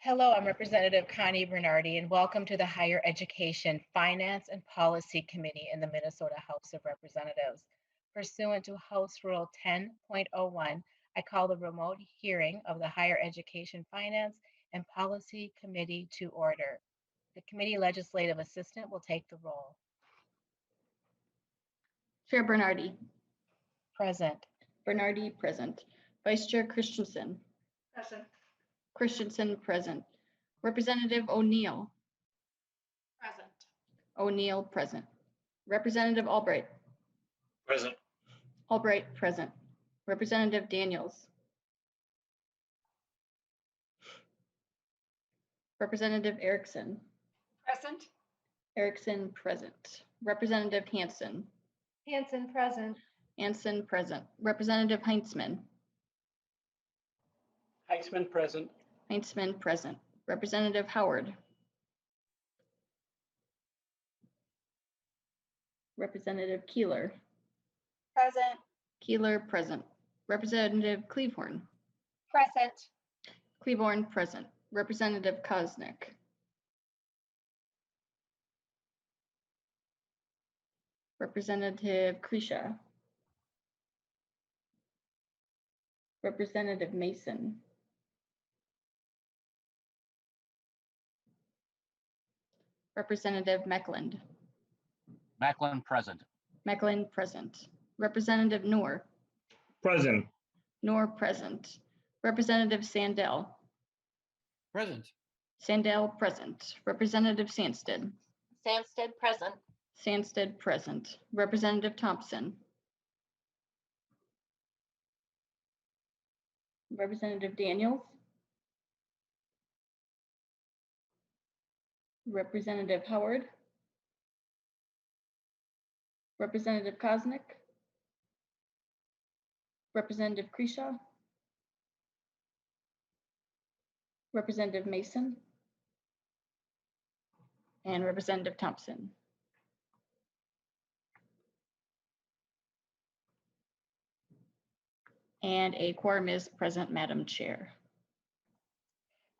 Hello, I'm Representative Connie Bernardi, and welcome to the Higher Education Finance and Policy Committee in the Minnesota House of Representatives. Pursuant to House Rule 10.01, I call the remote hearing of the Higher Education Finance and Policy Committee to order. The committee legislative assistant will take the roll. Chair Bernardi. Present. Bernardi, present. Vice Chair Christensen. Present. Christensen, present. Representative O'Neill. Present. O'Neill, present. Representative Albright. Present. Albright, present. Representative Daniels. Representative Erickson. Present. Erickson, present. Representative Hansen. Hansen, present. Hansen, present. Representative Heinzman. Heisman, present. Heinzman, present. Representative Howard. Representative Keeler. Present. Keeler, present. Representative Cleavorn. Present. Cleavorn, present. Representative Koznick. Representative Krisha. Representative Mason. Representative Meckland. Meckland, present. Meckland, present. Representative Noor. Present. Noor, present. Representative Sandell. Present. Sandell, present. Representative Sandsted. Sandsted, present. Sandsted, present. Representative Thompson. Representative Daniels. Representative Howard. Representative Koznick. Representative Krisha. Representative Mason. And Representative Thompson. And a quorum is present, Madam Chair.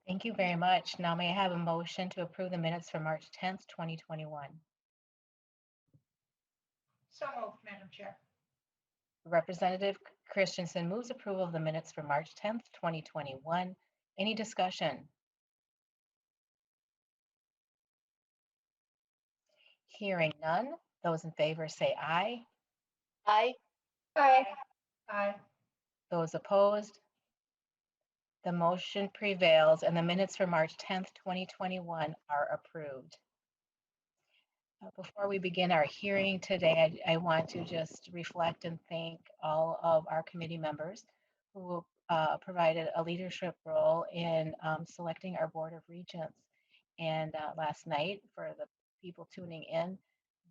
Thank you very much. Now may I have a motion to approve the minutes for March 10th, 2021? So moved, Madam Chair. Representative Christensen moves approval of the minutes for March 10th, 2021. Any discussion? Hearing none. Those in favor say aye. Aye. Aye. Aye. Those opposed? The motion prevails and the minutes for March 10th, 2021 are approved. Before we begin our hearing today, I want to just reflect and thank all of our committee members who provided a leadership role in selecting our Board of Regents. And last night, for the people tuning in,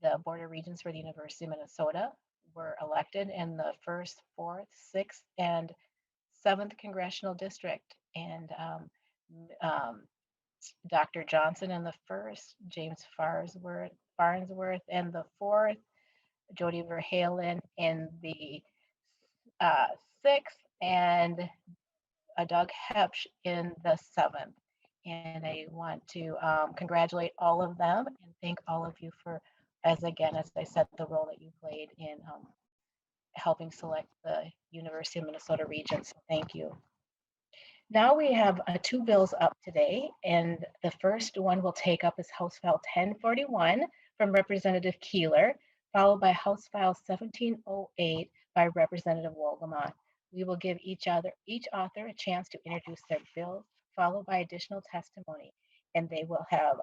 the Board of Regents for the University of Minnesota were elected in the 1st, 4th, 6th, and 7th Congressional District. And Dr. Johnson in the 1st, James Farnsworth in the 4th, Jody Verhalen in the 6th, and Doug Hepsch in the 7th. And I want to congratulate all of them and thank all of you for, as I said, the role that you played in helping select the University of Minnesota Regents. So thank you. Now we have 2 bills up today, and the first one we'll take up is House File 1041 from Representative Keeler, followed by House File 1708 by Representative Wolgamott. We will give each author a chance to introduce their bills, followed by additional testimony, and they will have,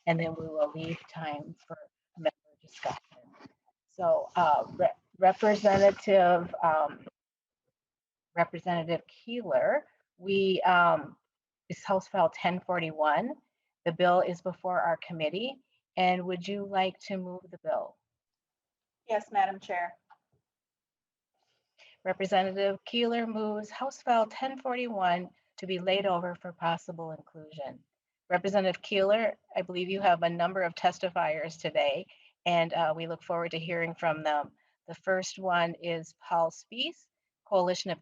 and then we will leave time for member discussion. So, Representative Keeler, is House File 1041. The bill is before our committee, and would you like to move the bill? Yes, Madam Chair. Representative Keeler moves House File 1041 to be laid over for possible inclusion. Representative Keeler, I believe you have a number of testifiers today, and we look forward to hearing from them. The first one is Paul Spees, Coalition of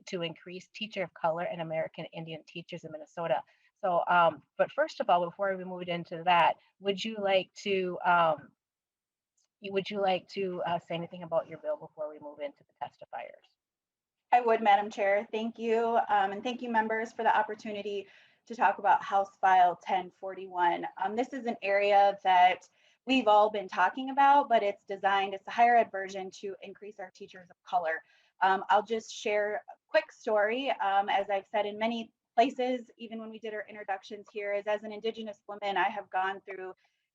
to Increase Teacher of Color and American Indian Teachers in Minnesota. So, but first of all, before we move into that, would you like to say anything about your bill before we move into the testifiers? I would, Madam Chair. Thank you. And thank you, members, for the opportunity to talk about House File 1041. This is an area that we've all been talking about, but it's a higher ed version to increase our teachers of color. I'll just share a quick story. As I've said in many places, even when we did our introductions here, is as an Indigenous woman, I have gone through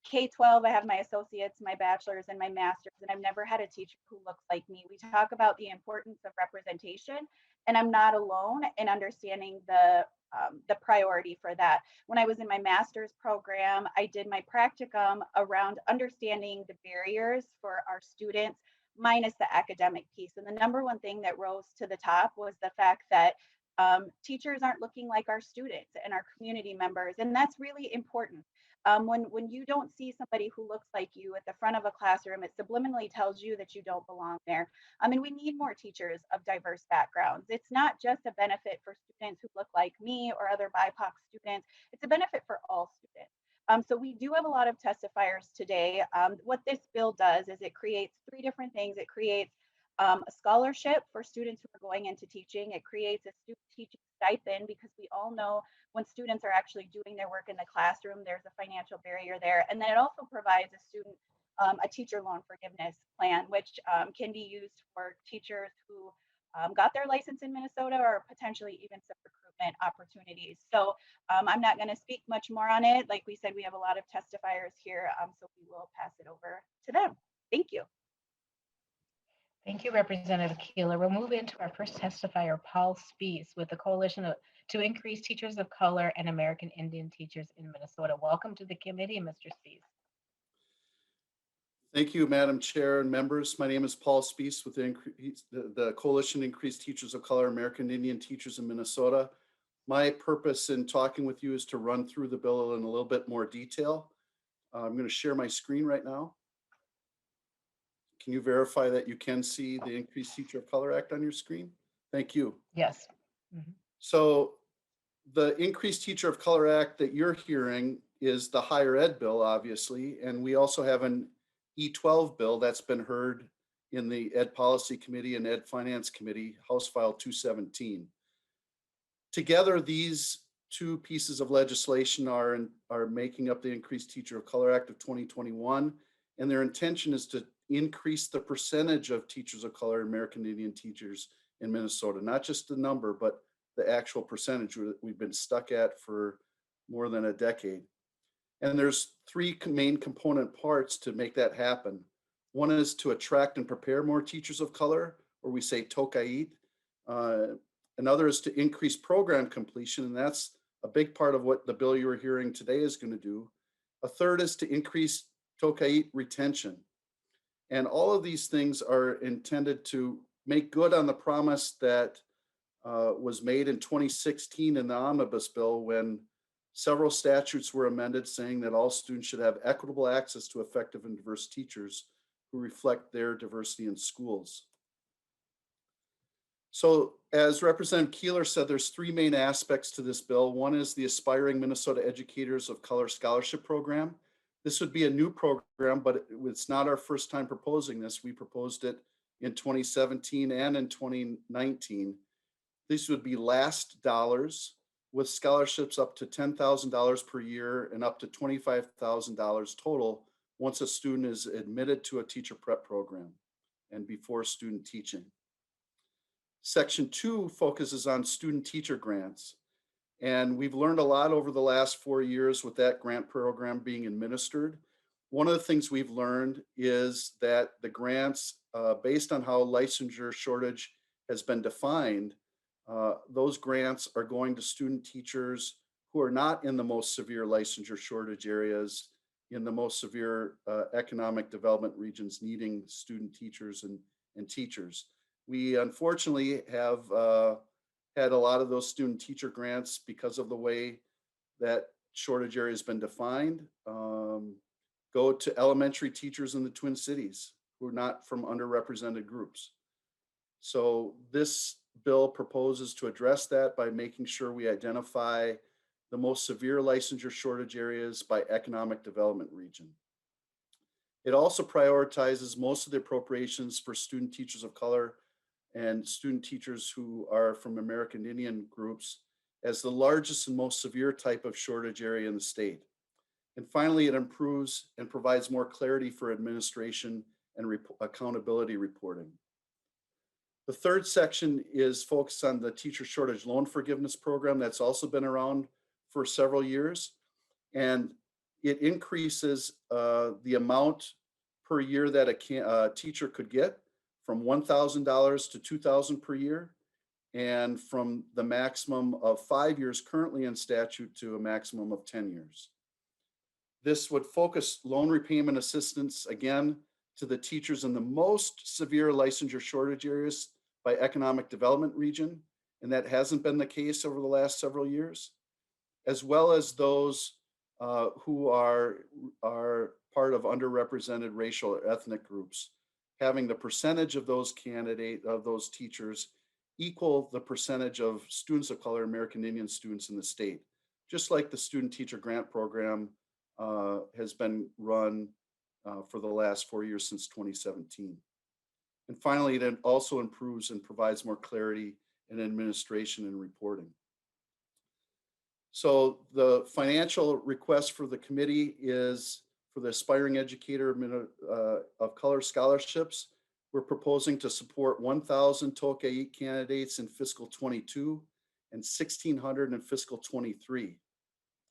K-12, I have my associates, my bachelor's, and my master's, and I've never had a teacher who looks like me. We talk about the importance of representation, and I'm not alone in understanding the priority for that. When I was in my master's program, I did my practicum around understanding the barriers for our students, minus the academic piece. And the number one thing that rose to the top was the fact that teachers aren't looking like our students and our community members, and that's really important. When you don't see somebody who looks like you at the front of a classroom, it subliminally tells you that you don't belong there. And we need more teachers of diverse backgrounds. It's not just a benefit for students who look like me or other BIPOC students, it's a benefit for all students. So we do have a lot of testifiers today. What this bill does is it creates three different things. It creates a scholarship for students who are going into teaching. It creates a student teaching stipend, because we all know when students are actually doing their work in the classroom, there's a financial barrier there. And then it also provides a student a teacher loan forgiveness plan, which can be used for teachers who got their license in Minnesota, or potentially even some recruitment opportunities. So I'm not going to speak much more on it. Like we said, we have a lot of testifiers here, so we will pass it over to them. Thank you. Thank you, Representative Keeler. We'll move into our first testifier, Paul Spees, with the Coalition to Increase Teachers of Color and American Indian Teachers in Minnesota. Welcome to the committee, Mr. Spees. Thank you, Madam Chair and members. My name is Paul Spees with the Coalition to Increase Teachers of Color, American Indian Teachers in Minnesota. My purpose in talking with you is to run through the bill in a little bit more detail. I'm going to share my screen right now. Can you verify that you can see the Increased Teacher of Color Act on your screen? Thank you. Yes. Mm-hmm. So the Increased Teacher of Color Act that you're hearing is the higher ed bill, obviously, and we also have an E12 bill that's been heard in the Ed Policy Committee and Ed Finance Committee, House File 217. Together, these two pieces of legislation are making up the Increased Teacher of Color Act of 2021, and their intention is to increase the percentage of teachers of color, American Indian teachers in Minnesota, not just the number, but the actual percentage we've been stuck at for more than a decade. And there's three main component parts to make that happen. One is to attract and prepare more teachers of color, or we say tokait. Another is to increase program completion, and that's a big part of what the bill you are hearing today is going to do. A third is to increase tokait retention. And all of these things are intended to make good on the promise that was made in 2016 in the omnibus bill, when several statutes were amended saying that all students should have equitable access to effective and diverse teachers who reflect their diversity in schools. So as Representative Keeler said, there's three main aspects to this bill. One is the Aspiring Minnesota Educators of Color Scholarship Program. This would be a new program, but it's not our first time proposing this. We proposed it in 2017 and in 2019. These would be last dollars with scholarships up to $10,000 per year and up to $25,000 total once a student is admitted to a teacher prep program and before student teaching. Section 2 focuses on student teacher grants. And we've learned a lot over the last 4 years with that grant program being administered. One of the things we've learned is that the grants, based on how licensure shortage has been defined, those grants are going to student teachers who are not in the most severe licensure shortage areas, in the most severe economic development regions needing student teachers and teachers. We unfortunately have had a lot of those student teacher grants because of the way that shortage area has been defined, go to elementary teachers in the Twin Cities who are not from underrepresented groups. So this bill proposes to address that by making sure we identify the most severe licensure shortage areas by economic development region. It also prioritizes most of the appropriations for student teachers of color and student teachers who are from American Indian groups as the largest and most severe type of shortage area in the state. And finally, it improves and provides more clarity for administration and accountability reporting. The third section is focused on the teacher shortage loan forgiveness program that's also been around for several years. And it increases the amount per year that a teacher could get from $1,000 to $2,000 per year, and from the maximum of 5 years currently in statute to a maximum of 10 years. This would focus loan repayment assistance again to the teachers in the most severe licensure shortage areas by economic development region, and that hasn't been the case over the last several years, as well as those who are part of underrepresented racial or ethnic groups, having the percentage of those teachers equal the percentage of students of color, American Indian students in the state, just like the student teacher grant program has been run for the last 4 years since 2017. And finally, it also improves and provides more clarity in administration and reporting. So the financial request for the committee is for the aspiring educator of color scholarships. We're proposing to support 1,000 Tokay candidates in fiscal 22 and 1,600 in fiscal 23,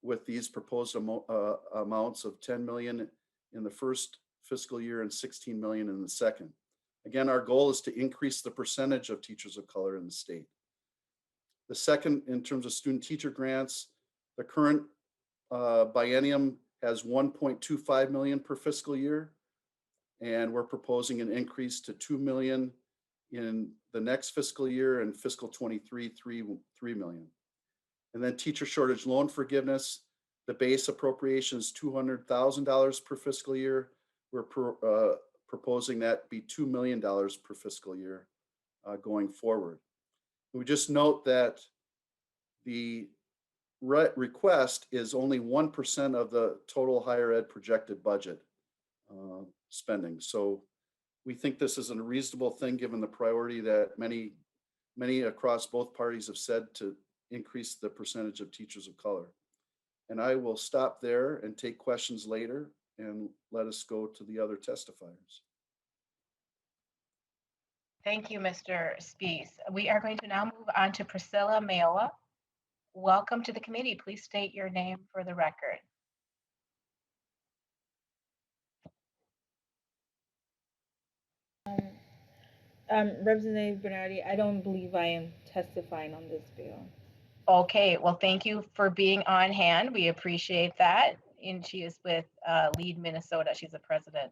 with these proposed amounts of 10 million in the first fiscal year and 16 million in the second. Again, our goal is to increase the percentage of teachers of color in the state. The second, in terms of student teacher grants, the current biennium has 1.25 million per fiscal year, and we're proposing an increase to 2 million in the next fiscal year, and fiscal 23, 3 million. And then teacher shortage loan forgiveness, the base appropriation is $200,000 per fiscal year. We're proposing that be $2 million per fiscal year going forward. We just note that the request is only 1% of the total higher ed projected budget spending. So we think this is a reasonable thing given the priority that many across both parties have said to increase the percentage of teachers of color. And I will stop there and take questions later and let us go to the other testifiers. Thank you, Mr. Spees. We are going to now move on to Priscilla Mayowa. Welcome to the committee. Please state your name for the record. Representative Bernardi, I don't believe I am testifying on this bill. Okay, well, thank you for being on hand. We appreciate that. And she is with Lead Minnesota. She's the president.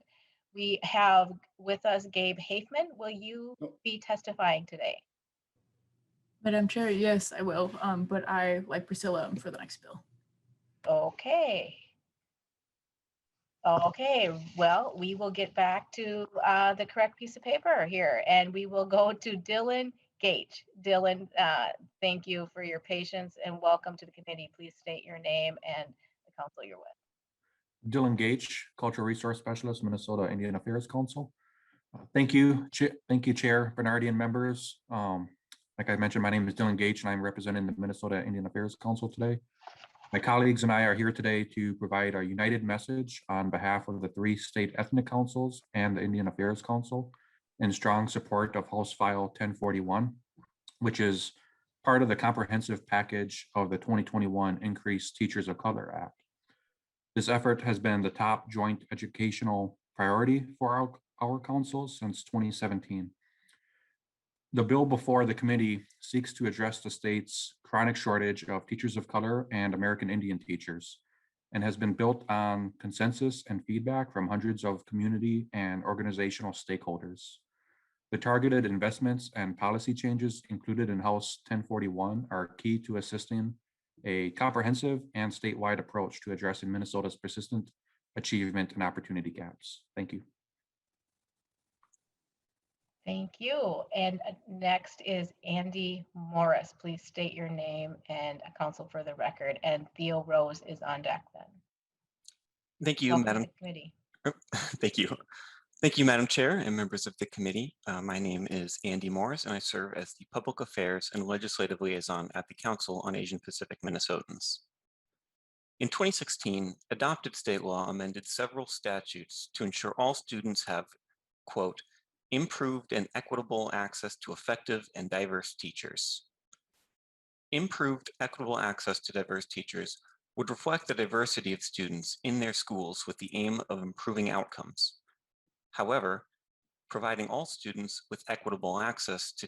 We have with us Gabe Hafman. Will you be testifying today? Madam Chair, yes, I will. But I, like Priscilla, am for the next bill. Okay. Okay, well, we will get back to the correct piece of paper here, and we will go to Dylan Gage. Dylan, thank you for your patience and welcome to the committee. Please state your name and the council you're with. Dylan Gage, Cultural Resource Specialist, Minnesota Indian Affairs Council. Thank you, Chair Bernardi and members. Like I mentioned, my name is Dylan Gage and I'm representing the Minnesota Indian Affairs Council today. My colleagues and I are here today to provide our united message on behalf of the 3 state ethnic councils and the Indian Affairs Council in strong support of House File 1041, which is part of the comprehensive package of the 2021 Increased Teachers of Color Act. This effort has been the top joint educational priority for our councils since 2017. The bill before the committee seeks to address the state's chronic shortage of teachers of color and American Indian teachers, and has been built on consensus and feedback from hundreds of community and organizational stakeholders. The targeted investments and policy changes included in House 1041 are key to assisting a comprehensive and statewide approach to addressing Minnesota's persistent achievement and opportunity gaps. Thank you. Thank you. And next is Andy Morris. Please state your name and counsel for the record. And Theo Rose is on deck then. Thank you, Welcome to Madam. the committee. Thank you. Thank you, Madam Chair and members of the committee. My name is Andy Morris, and I serve as the Public Affairs and Legislative Liaison at the Council on Asian Pacific Minnesotans. In 2016, adopted state law amended several statutes to ensure all students have, quote, improved and equitable access to effective and diverse teachers. Improved equitable access to diverse teachers would reflect the diversity of students in their schools with the aim of improving outcomes. However, providing all students with equitable access to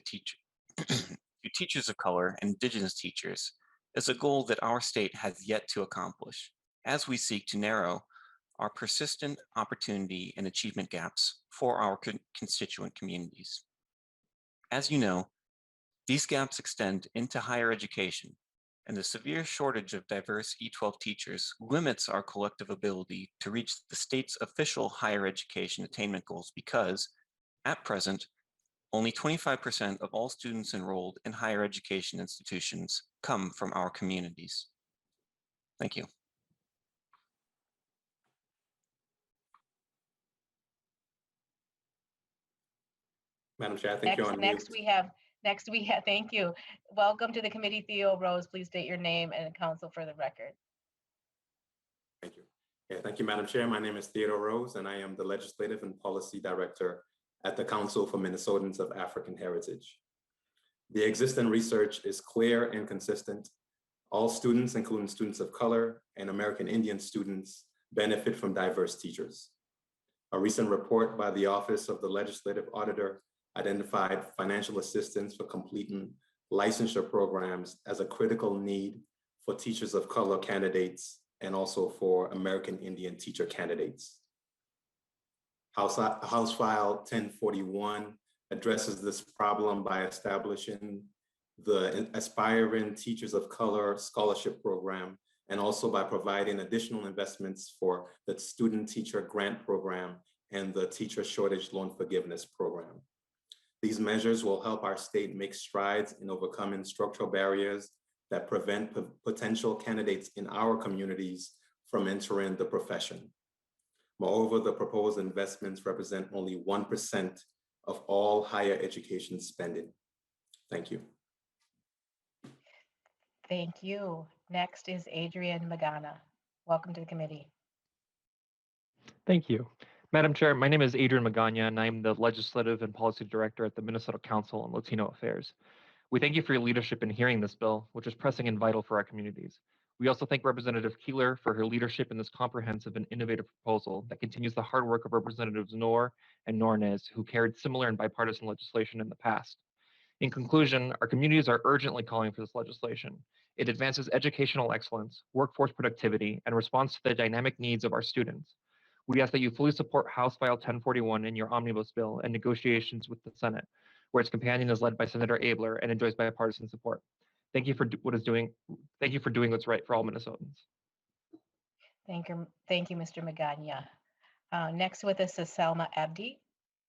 teachers of color and Indigenous teachers is a goal that our state has yet to accomplish, as we seek to narrow our persistent opportunity and achievement gaps for our constituent communities. As you know, these gaps extend into higher education, and the severe shortage of diverse E-12 teachers limits our collective ability to reach the state's official higher education attainment goals because, at present, only 25% of all students enrolled in higher education institutions come from our communities. Thank you. Madam Chair, I think you're on mute. Next we have, thank you. Welcome to the committee, Theo Rose. Please state your name and counsel for the record. Thank you. Yeah, thank you, Madam Chair. My name is Theodore Rose, and I am the Legislative and Policy Director at the Council for Minnesotans of African Heritage. The existing research is clear and consistent. All students, including students of color and American Indian students, benefit from diverse teachers. A recent report by the Office of the Legislative Auditor identified financial assistance for completing licensure programs as a critical need for teachers of color candidates and also for American Indian teacher candidates. House File 1041 addresses this problem by establishing the Aspiring Teachers of Color Scholarship Program and also by providing additional investments for the Student Teacher Grant Program and the Teacher Shortage Loan Forgiveness Program. These measures will help our state make strides in overcoming structural barriers that prevent potential candidates in our communities from entering the profession. Moreover, the proposed investments represent only 1% of all higher education spending. Thank you. Thank you. Next is Adrian Magana. Welcome to the committee. Thank you. Madam Chair, my name is Adrian Magana, and I'm the Legislative and Policy Director at the Minnesota Council on Latino Affairs. We thank you for your leadership in hearing this bill, which is pressing and vital for our communities. We also thank Representative Keeler for her leadership in this comprehensive and innovative proposal that continues the hard work of Representatives Noor and Nornes, who carried similar and bipartisan legislation in the past. In conclusion, our communities are urgently calling for this legislation. It advances educational excellence, workforce productivity, and responds to the dynamic needs of our students. We ask that you fully support House File 1041 in your omnibus bill and negotiations with the Senate, where its companion is led by Senator Abler and enjoys bipartisan support. Thank you for doing what's right for all Minnesotans. Thank you, Mr. Magana. Next with us is Selma Abdi.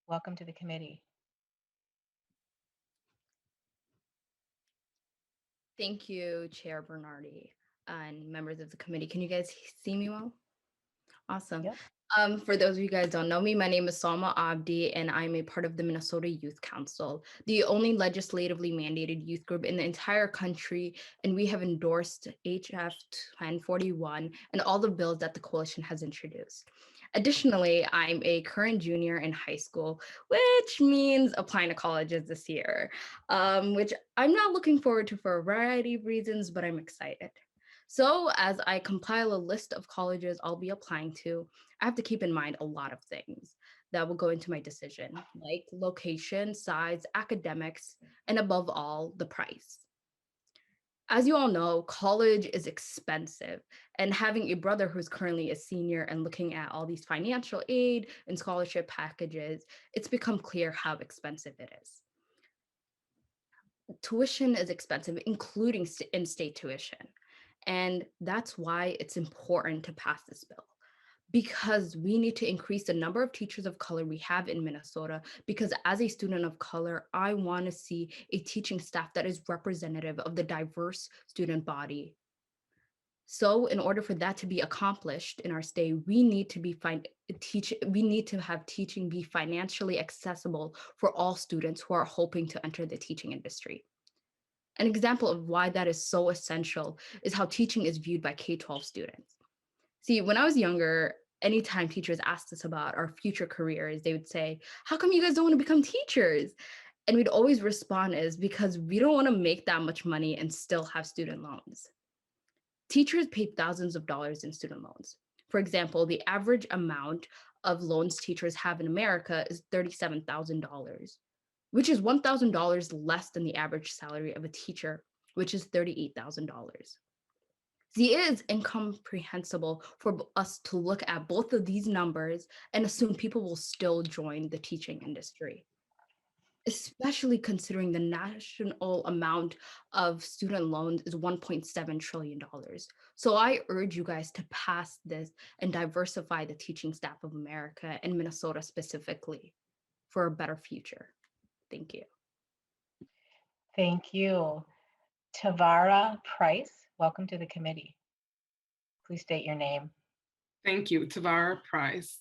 Welcome to the committee. Thank you, Chair Bernardi and members of the committee. Can you guys see me well? Awesome. Yep. For those of you guys don't know me, my name is Salma Abdi, and I'm a part of the Minnesota Youth Council, the only legislatively mandated youth group in the entire country, and we have endorsed HF 1041 and all the bills that the coalition has introduced. Additionally, I'm a current junior in high school, which means applying to colleges this year, which I'm not looking forward to for a variety of reasons, but I'm excited. So as I compile a list of colleges I'll be applying to, I have to keep in mind a lot of things that will go into my decision, like location, size, academics, and above all, the price. As you all know, college is expensive, and having a brother who's currently a senior and looking at all these financial aid and scholarship packages, it's become clear how expensive it is. Tuition is expensive, including in-state tuition. And that's why it's important to pass this bill. because we need to increase the number of teachers of color we have in Minnesota, because as a student of color, I want to see a teaching staff that is representative of the diverse student body. So in order for that to be accomplished in our state, we need to have teaching be financially accessible for all students who are hoping to enter the teaching industry. An example of why that is so essential is how teaching is viewed by K-12 students. See, when I was younger, anytime teachers asked us about our future careers, they would say, "How come you guys don't want to become teachers?" And we'd always respond is because we don't want to make that much money and still have student loans. Teachers pay thousands of dollars in student loans. For example, the average amount of loans teachers have in America is $37,000, which is $1,000 less than the average salary of a teacher, which is $38,000. See, it is incomprehensible for us to look at both of these numbers and assume people will still join the teaching industry, especially considering the national amount of student loans is $1.7 trillion. So I urge you guys to pass this and diversify the teaching staff of America and Minnesota specifically for a better future. Thank you. Thank you. Tavara Price, welcome to the committee. Please state your name. Thank you, Tavara Price.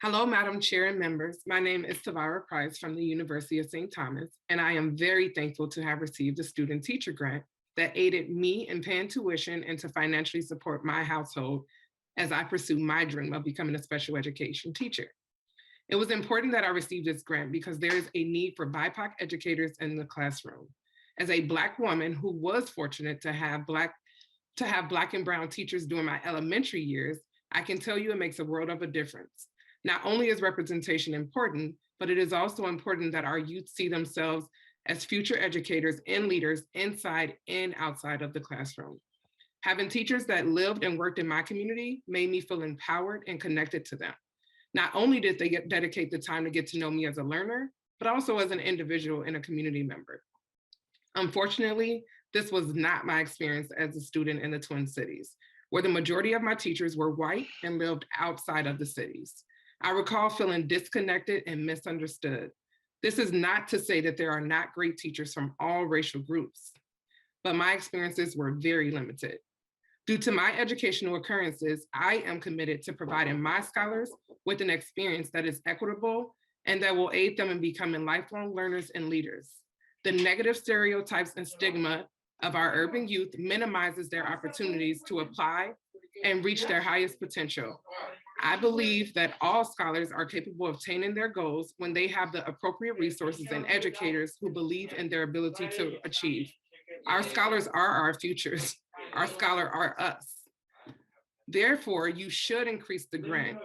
Hello, Madam Chair and members. My name is Tavara Price from the University of St. Thomas, and I am very thankful to have received a student teacher grant that aided me in paying tuition and to financially support my household as I pursue my dream of becoming a special education teacher. It was important that I received this grant because there is a need for BIPOC educators in the classroom. As a Black woman who was fortunate to have Black and brown teachers during my elementary years, I can tell you it makes a world of a difference. Not only is representation important, but it is also important that our youth see themselves as future educators and leaders inside and outside of the classroom. Having teachers that lived and worked in my community made me feel empowered and connected to them. Not only did they dedicate the time to get to know me as a learner, but also as an individual and a community member. Unfortunately, this was not my experience as a student in the Twin Cities, where the majority of my teachers were white and lived outside of the cities. I recall feeling disconnected and misunderstood. This is not to say that there are not great teachers from all racial groups, but my experiences were very limited. Due to my educational occurrences, I am committed to providing my scholars with an experience that is equitable and that will aid them in becoming lifelong learners and leaders. The negative stereotypes and stigma of our urban youth minimizes their opportunities to apply and reach their highest potential. I believe that all scholars are capable of attaining their goals when they have the appropriate resources and educators who believe in their ability to achieve. Our scholars are our futures. Our scholars are us. Therefore, you should increase the grant,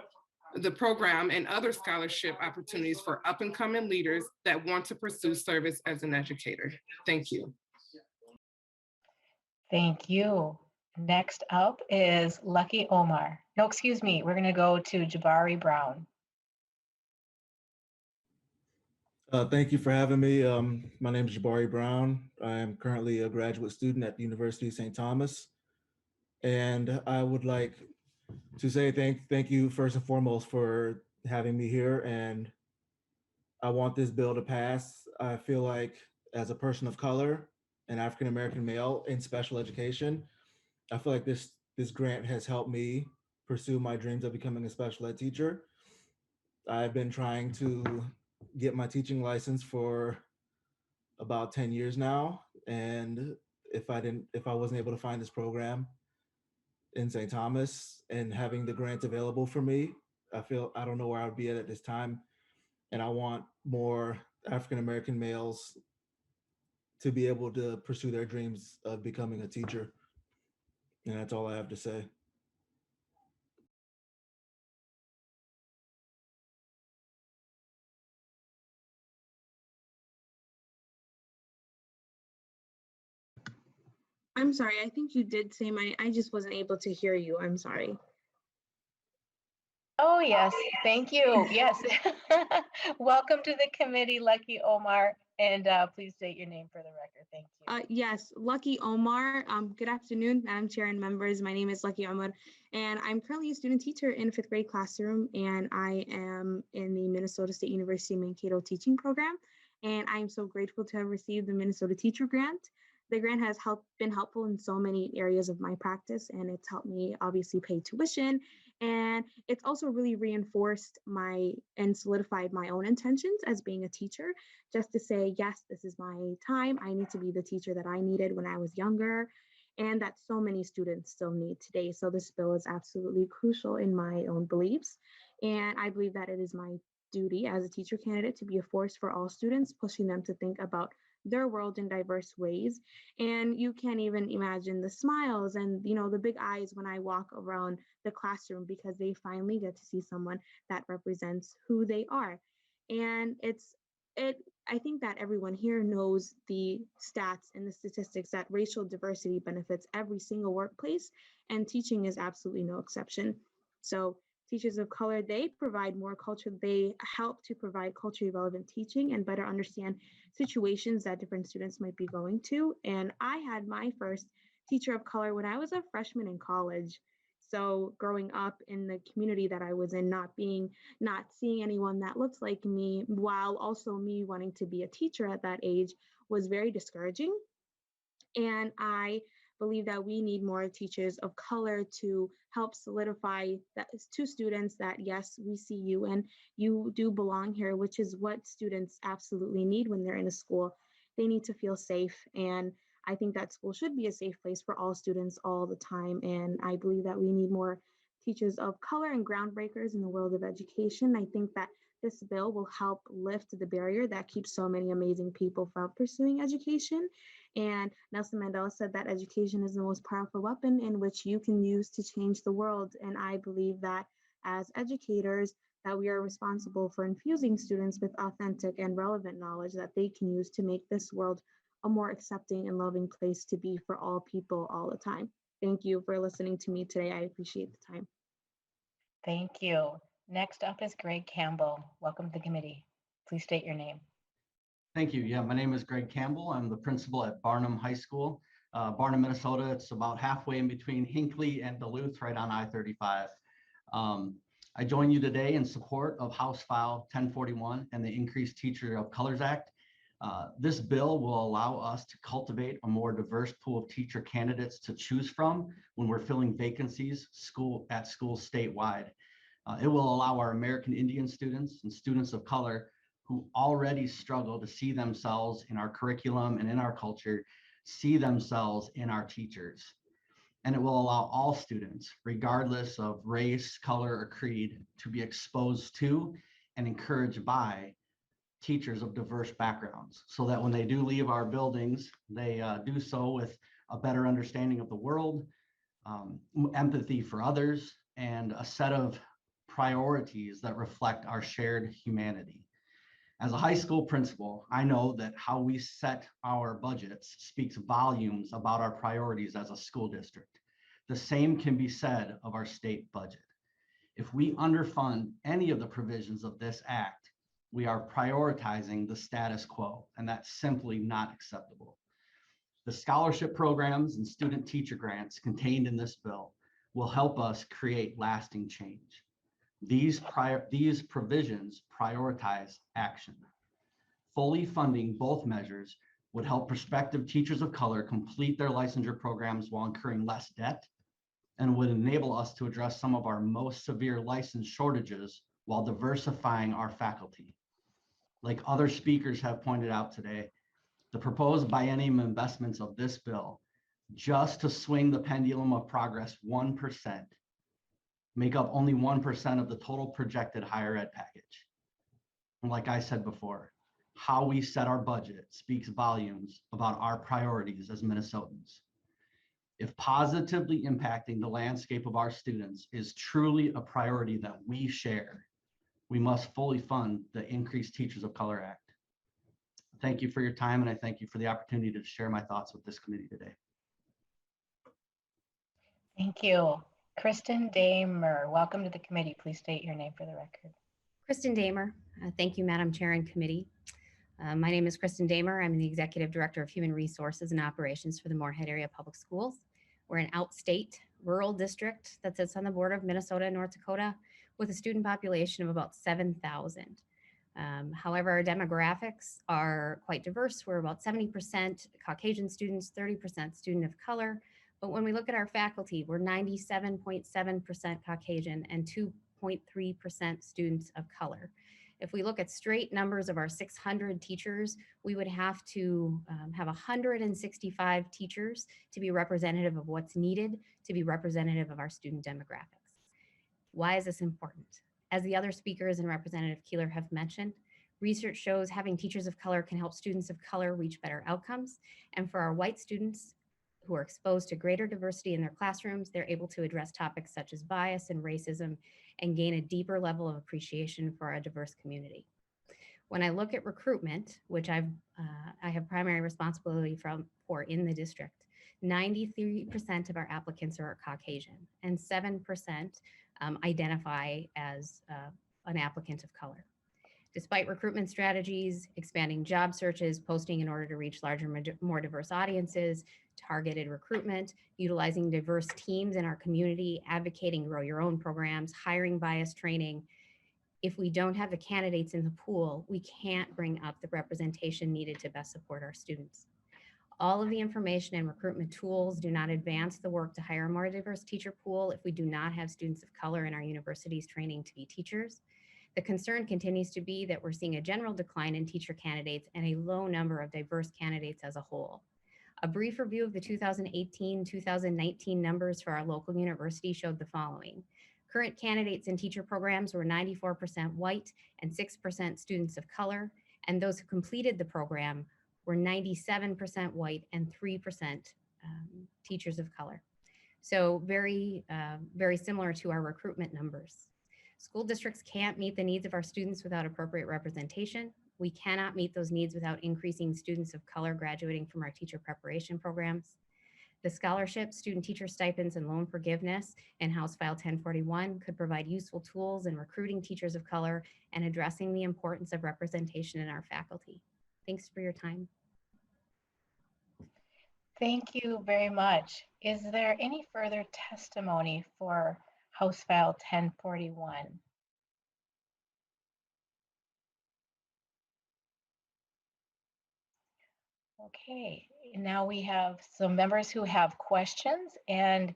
the program, and other scholarship opportunities for up-and-coming leaders that want to pursue service as an educator. Thank you. Thank you. Next up is Lucky Omar. No, excuse me, we're gonna go to Jabari Brown. Thank you for having me. My name is Jabari Brown. I am currently a graduate student at the University of St. Thomas. And I would like to say thank you first and foremost for having me here. And I want this bill to pass. I feel like as a person of color, an African-American male in special education, I feel like this grant has helped me pursue my dreams of becoming a special ed teacher. I've been trying to get my teaching license for about 10 years now. And if I wasn't able to find this program in St. Thomas and having the grant available for me, I don't know where I would be at this time. And I want more African-American males to be able to pursue their dreams of becoming a teacher. And that's all I have to say. I'm sorry, I think you did say I just wasn't able to hear you. I'm sorry. Oh, yes, thank you. Yes. Welcome to the committee, Lucky Omar. And please state your name for the record. Thank you. Yes, Lucky Omar. Good afternoon, Madam Chair and members. My name is Lucky Omar, and I'm currently a student teacher in a 5th grade classroom, and I am in the Minnesota State University Mankato teaching program. And I'm so grateful to have received the Minnesota Teacher Grant. The grant has been helpful in so many areas of my practice, and it's helped me obviously pay tuition. And it's also really reinforced and solidified my own intentions as being a teacher, just to say, yes, this is my time. I need to be the teacher that I needed when I was younger, and that so many students still need today. So this bill is absolutely crucial in my own beliefs. And I believe that it is my duty as a teacher candidate to be a force for all students, pushing them to think about their world in diverse ways. And you can't even imagine the smiles and the big eyes when I walk around the classroom, because they finally get to see someone that represents who they are. And I think that everyone here knows the stats and the statistics that racial diversity benefits every single workplace, and teaching is absolutely no exception. So teachers of color, they help to provide culturally relevant teaching and better understand situations that different students might be going to. And I had my first teacher of color when I was a freshman in college. So growing up in the community that I was in, not seeing anyone that looked like me, while also me wanting to be a teacher at that age, was very discouraging. And I believe that we need more teachers of color to help solidify that to students that, yes, we see you and you do belong here, which is what students absolutely need when they're in a school. They need to feel safe. And I think that school should be a safe place for all students all the time. And I believe that we need more teachers of color and groundbreakers in the world of education. I think that this bill will help lift the barrier that keeps so many amazing people from pursuing education. And Nelson Mandela said that education is the most powerful weapon in which you can use to change the world. And I believe that as educators, that we are responsible for infusing students with authentic and relevant knowledge that they can use to make this world a more accepting and loving place to be for all people all the time. Thank you for listening to me today. I appreciate the time. Thank you. Next up is Greg Campbell. Welcome to the committee. Please state your name. Thank you. Yeah, my name is Greg Campbell. I'm the principal at Barnum High School, Barnum, Minnesota. It's about halfway in between Hinckley and Duluth, right on I-35. I join you today in support of House File 1041 and the Increased Teacher of Colors Act. This bill will allow us to cultivate a more diverse pool of teacher candidates to choose from when we're filling vacancies at schools statewide. It will allow our American Indian students and students of color who already struggle to see themselves in our curriculum and in our culture, see themselves in our teachers. And it will allow all students, regardless of race, color, or creed, to be exposed to and encouraged by teachers of diverse backgrounds, so that when they do leave our buildings, they do so with a better understanding of the world, empathy for others, and a set of priorities that reflect our shared humanity. As a high school principal, I know that how we set our budgets speaks volumes about our priorities as a school district. The same can be said of our state budget. If we underfund any of the provisions of this act, we are prioritizing the status quo, and that's simply not acceptable. The scholarship programs and student teacher grants contained in this bill will help us create lasting change. These provisions prioritize action. Fully funding both measures would help prospective teachers of color complete their licensure programs while incurring less debt, and would enable us to address some of our most severe license shortages while diversifying our faculty. Like other speakers have pointed out today, the proposed biennium investments of this bill, just to swing the pendulum of progress 1%, make up only 1% of the total projected higher ed package. And like I said before, how we set our budget speaks volumes about our priorities as Minnesotans. If positively impacting the landscape of our students is truly a priority that we share, we must fully fund the Increased Teachers of Color Act. Thank you for your time, and I thank you for the opportunity to share my thoughts with this committee today. Thank you. Kristen Damer, welcome to the committee. Please state your name for the record. Kristen Damer. Thank you, Madam Chair and Committee. My name is Kristen Damer. I'm the Executive Director of Human Resources and Operations for the Moorhead Area Public Schools. We're an outstate rural district that sits on the border of Minnesota and North Dakota with a student population of about 7,000. However, our demographics are quite diverse. We're about 70% Caucasian students, 30% student of color. But when we look at our faculty, we're 97.7% Caucasian and 2.3% students of color. If we look at straight numbers of our 600 teachers, we would have to have 165 teachers to be representative of what's needed to be representative of our student demographics. Why is this important? As the other speakers and Representative Keeler have mentioned, research shows having teachers of color can help students of color reach better outcomes. And for our white students who are exposed to greater diversity in their classrooms, they're able to address topics such as bias and racism and gain a deeper level of appreciation for our diverse community. When I look at recruitment, which I have primary responsibility for in the district, 93% of our applicants are Caucasian and 7% identify as an applicant of color. Despite recruitment strategies, expanding job searches, posting in order to reach larger, more diverse audiences, targeted recruitment, utilizing diverse teams in our community, advocating grow your own programs, hiring bias training, if we don't have the candidates in the pool, we can't bring up the representation needed to best support our students. All of the information and recruitment tools do not advance the work to hire a more diverse teacher pool if we do not have students of color in our universities training to be teachers. The concern continues to be that we're seeing a general decline in teacher candidates and a low number of diverse candidates as a whole. A brief review of the 2018-2019 numbers for our local university showed the following. Current candidates in teacher programs were 94% white and 6% students of color, and those who completed the program were 97% white and 3% teachers of color. So very similar to our recruitment numbers. School districts can't meet the needs of our students without appropriate representation. We cannot meet those needs without increasing students of color graduating from our teacher preparation programs. The scholarship, student teacher stipends, and loan forgiveness in House File 1041 could provide useful tools in recruiting teachers of color and addressing the importance of representation in our faculty. Thanks for your time. Thank you very much. Is there any further testimony for House File 1041? Okay, now we have some members who have questions, and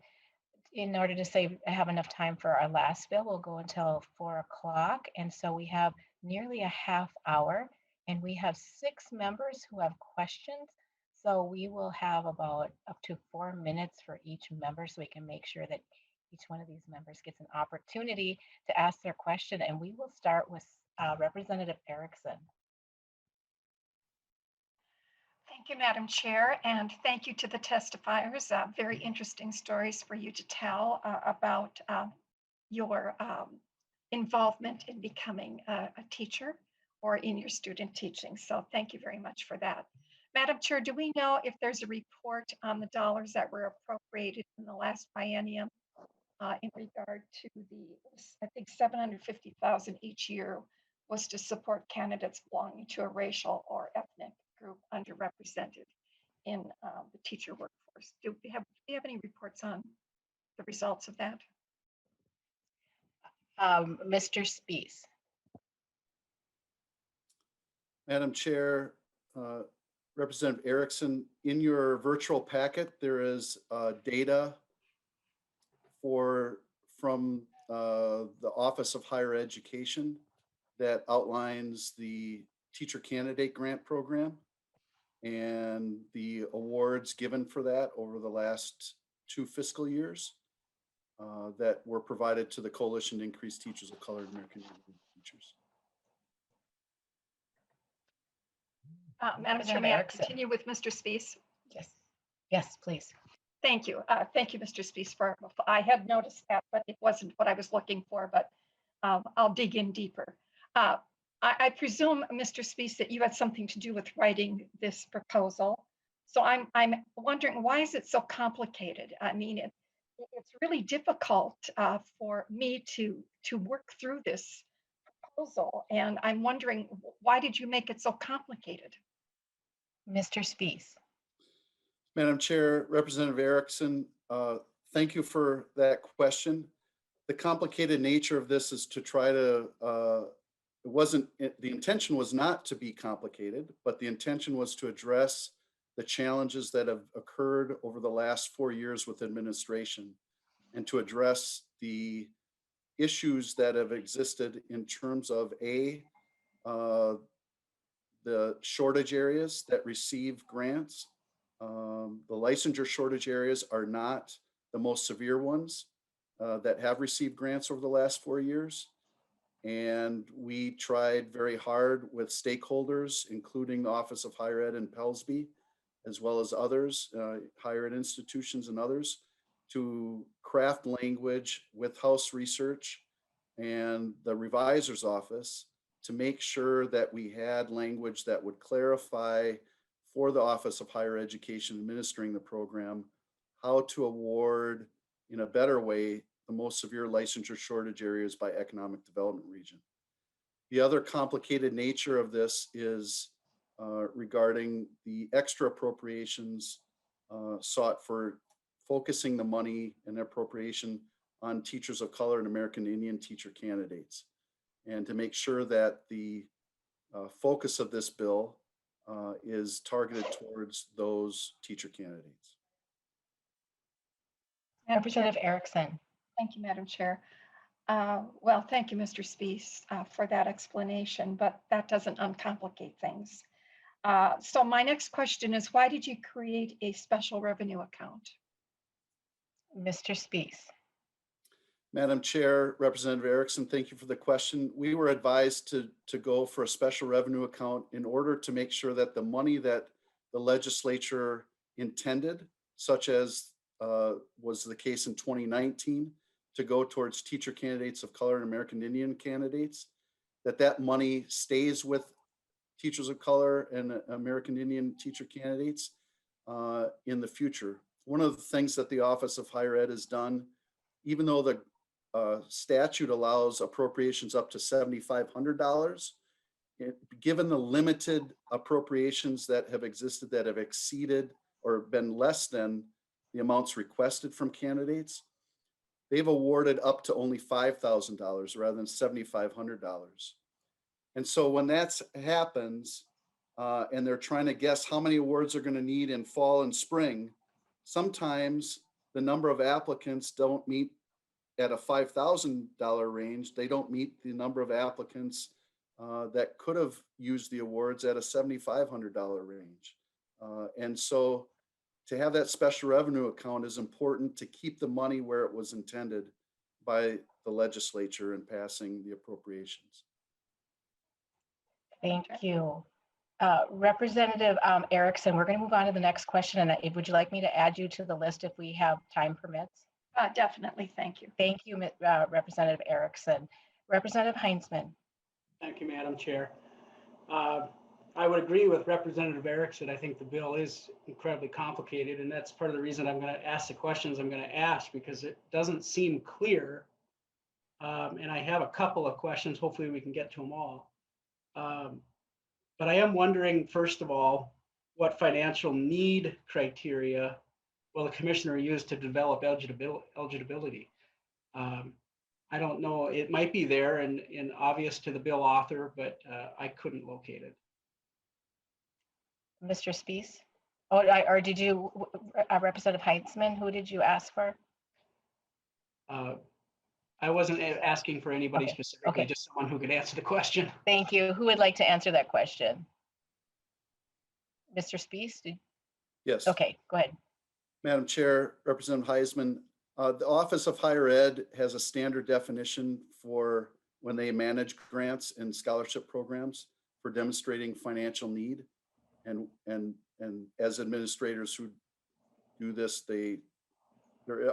in order to have enough time for our last bill, we'll go until 4 o'clock. And so we have nearly a half hour, and we have 6 members who have questions. So we will have about up to 4 minutes for each member so we can make sure that each one of these members gets an opportunity to ask their question. And we will start with Representative Erickson. Thank you, Madam Chair, and thank you to the testifiers. Very interesting stories for you to tell about your involvement in becoming a teacher or in your student teaching. So thank you very much for that. Madam Chair, do we know if there's a report on the dollars that were appropriated in the last biennium in regard to the, I think, $750,000 each year was to support candidates belonging to a racial or ethnic group underrepresented in the teacher workforce? Do we have any reports on the results of that? Mr. Spees. Madam Chair, Representative Erickson, in your virtual packet, there is data from the Office of Higher Education that outlines the teacher candidate grant program and the awards given for that over the last 2 fiscal years that were provided to the Coalition to Increase Teachers of Color in American Teachers. Madam Chair, may I continue with Mr. Spees? Yes. Yes, please. Thank you. Thank you, Mr. Spees. I had noticed that, but it wasn't what I was looking for, but I'll dig in deeper. I presume, Mr. Spees, that you had something to do with writing this proposal. So I'm wondering, why is it so complicated? I mean, it's really difficult for me to work through this proposal, and I'm wondering, why did you make it so complicated? Mr. Spees. Madam Chair, Representative Erickson, thank you for that question. The complicated nature of this is to try to, the intention was not to be complicated, but the intention was to address the challenges that have occurred over the last 4 years with administration and to address the issues that have existed in terms of the shortage areas that receive grants. The licensure shortage areas are not the most severe ones that have received grants over the last 4 years. And we tried very hard with stakeholders, including the Office of Higher Ed in Pellsby, as well as others, higher ed institutions and others, to craft language with House Research and the Revisor's Office to make sure that we had language that would clarify for the Office of Higher Education administering the program how to award in a better way the most severe licensure shortage areas by economic development region. The other complicated nature of this is regarding the extra appropriations sought for focusing the money and appropriation on teachers of color and American Indian teacher candidates, and to make sure that the focus of this bill is targeted towards those teacher candidates. Representative Erickson. Thank you, Madam Chair. Well, thank you, Mr. Spees, for that explanation, but that doesn't uncomplicate things. So my next question is, why did you create a special revenue account? Mr. Spees. Madam Chair, Representative Erickson, thank you for the question. We were advised to go for a special revenue account in order to make sure that the money that the legislature intended, such as was the case in 2019, to go towards teacher candidates of color and American Indian candidates, that money stays with teachers of color and American Indian teacher candidates in the future. One of the things that the Office of Higher Ed has done, even though the statute allows appropriations up to $7,500, given the limited appropriations that have existed that have exceeded or been less than the amounts requested from candidates, they've awarded up to only $5,000 rather than $7,500. And so when that happens, and they're trying to guess how many awards they're going to need in fall and spring, sometimes the number of applicants don't meet at a $5,000 range. They don't meet the number of applicants that could have used the awards at a $7,500 range. And so to have that special revenue account is important to keep the money where it was intended by the legislature in passing the appropriations. Thank you. Representative Erickson, we're going to move on to the next question. And would you like me to add you to the list if we have time permits? Definitely, thank you. Thank you, Representative Erickson. Representative Heinzman. Thank you, Madam Chair. I would agree with Representative Erickson. I think the bill is incredibly complicated, and that's part of the reason I'm going to ask the questions I'm going to ask, because it doesn't seem clear. And I have a couple of questions. Hopefully we can get to them all. But I am wondering, first of all, what financial need criteria will the commissioner use to develop eligibility? I don't know. It might be there and obvious to the bill author, but I couldn't locate it. Mr. Spees? Oh, or did you, Representative Heinzman, who did you ask for? I wasn't asking for anybody specifically, just someone who could answer the question. Thank you. Who would like to answer that question? Mr. Spees? Yes. Okay, go ahead. Madam Chair, Representative Heisman, the Office of Higher Ed has a standard definition for when they manage grants and scholarship programs for demonstrating financial need. And as administrators who do this, there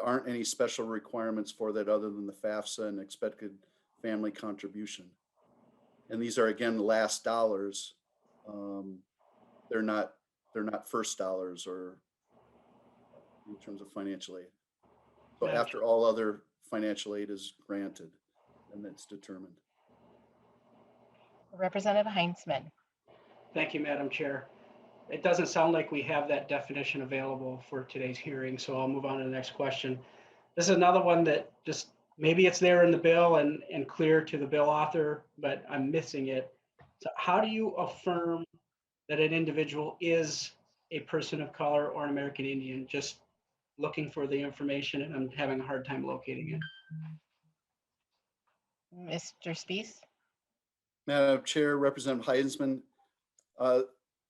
aren't any special requirements for that other than the FAFSA and expected family contribution. And these are, again, last dollars. They're not first dollars or in terms of financial aid. So after all other financial aid is granted, and it's determined. Representative Heinzman. Thank you, Madam Chair. It doesn't sound like we have that definition available for today's hearing, so I'll move on to the next question. This is another one that just, maybe it's there in the bill and clear to the bill author, but I'm missing it. So how do you affirm that an individual is a person of color or an American Indian? Just looking for the information and I'm having a hard time locating it. Mr. Spees. Madam Chair, Representative Heinzman,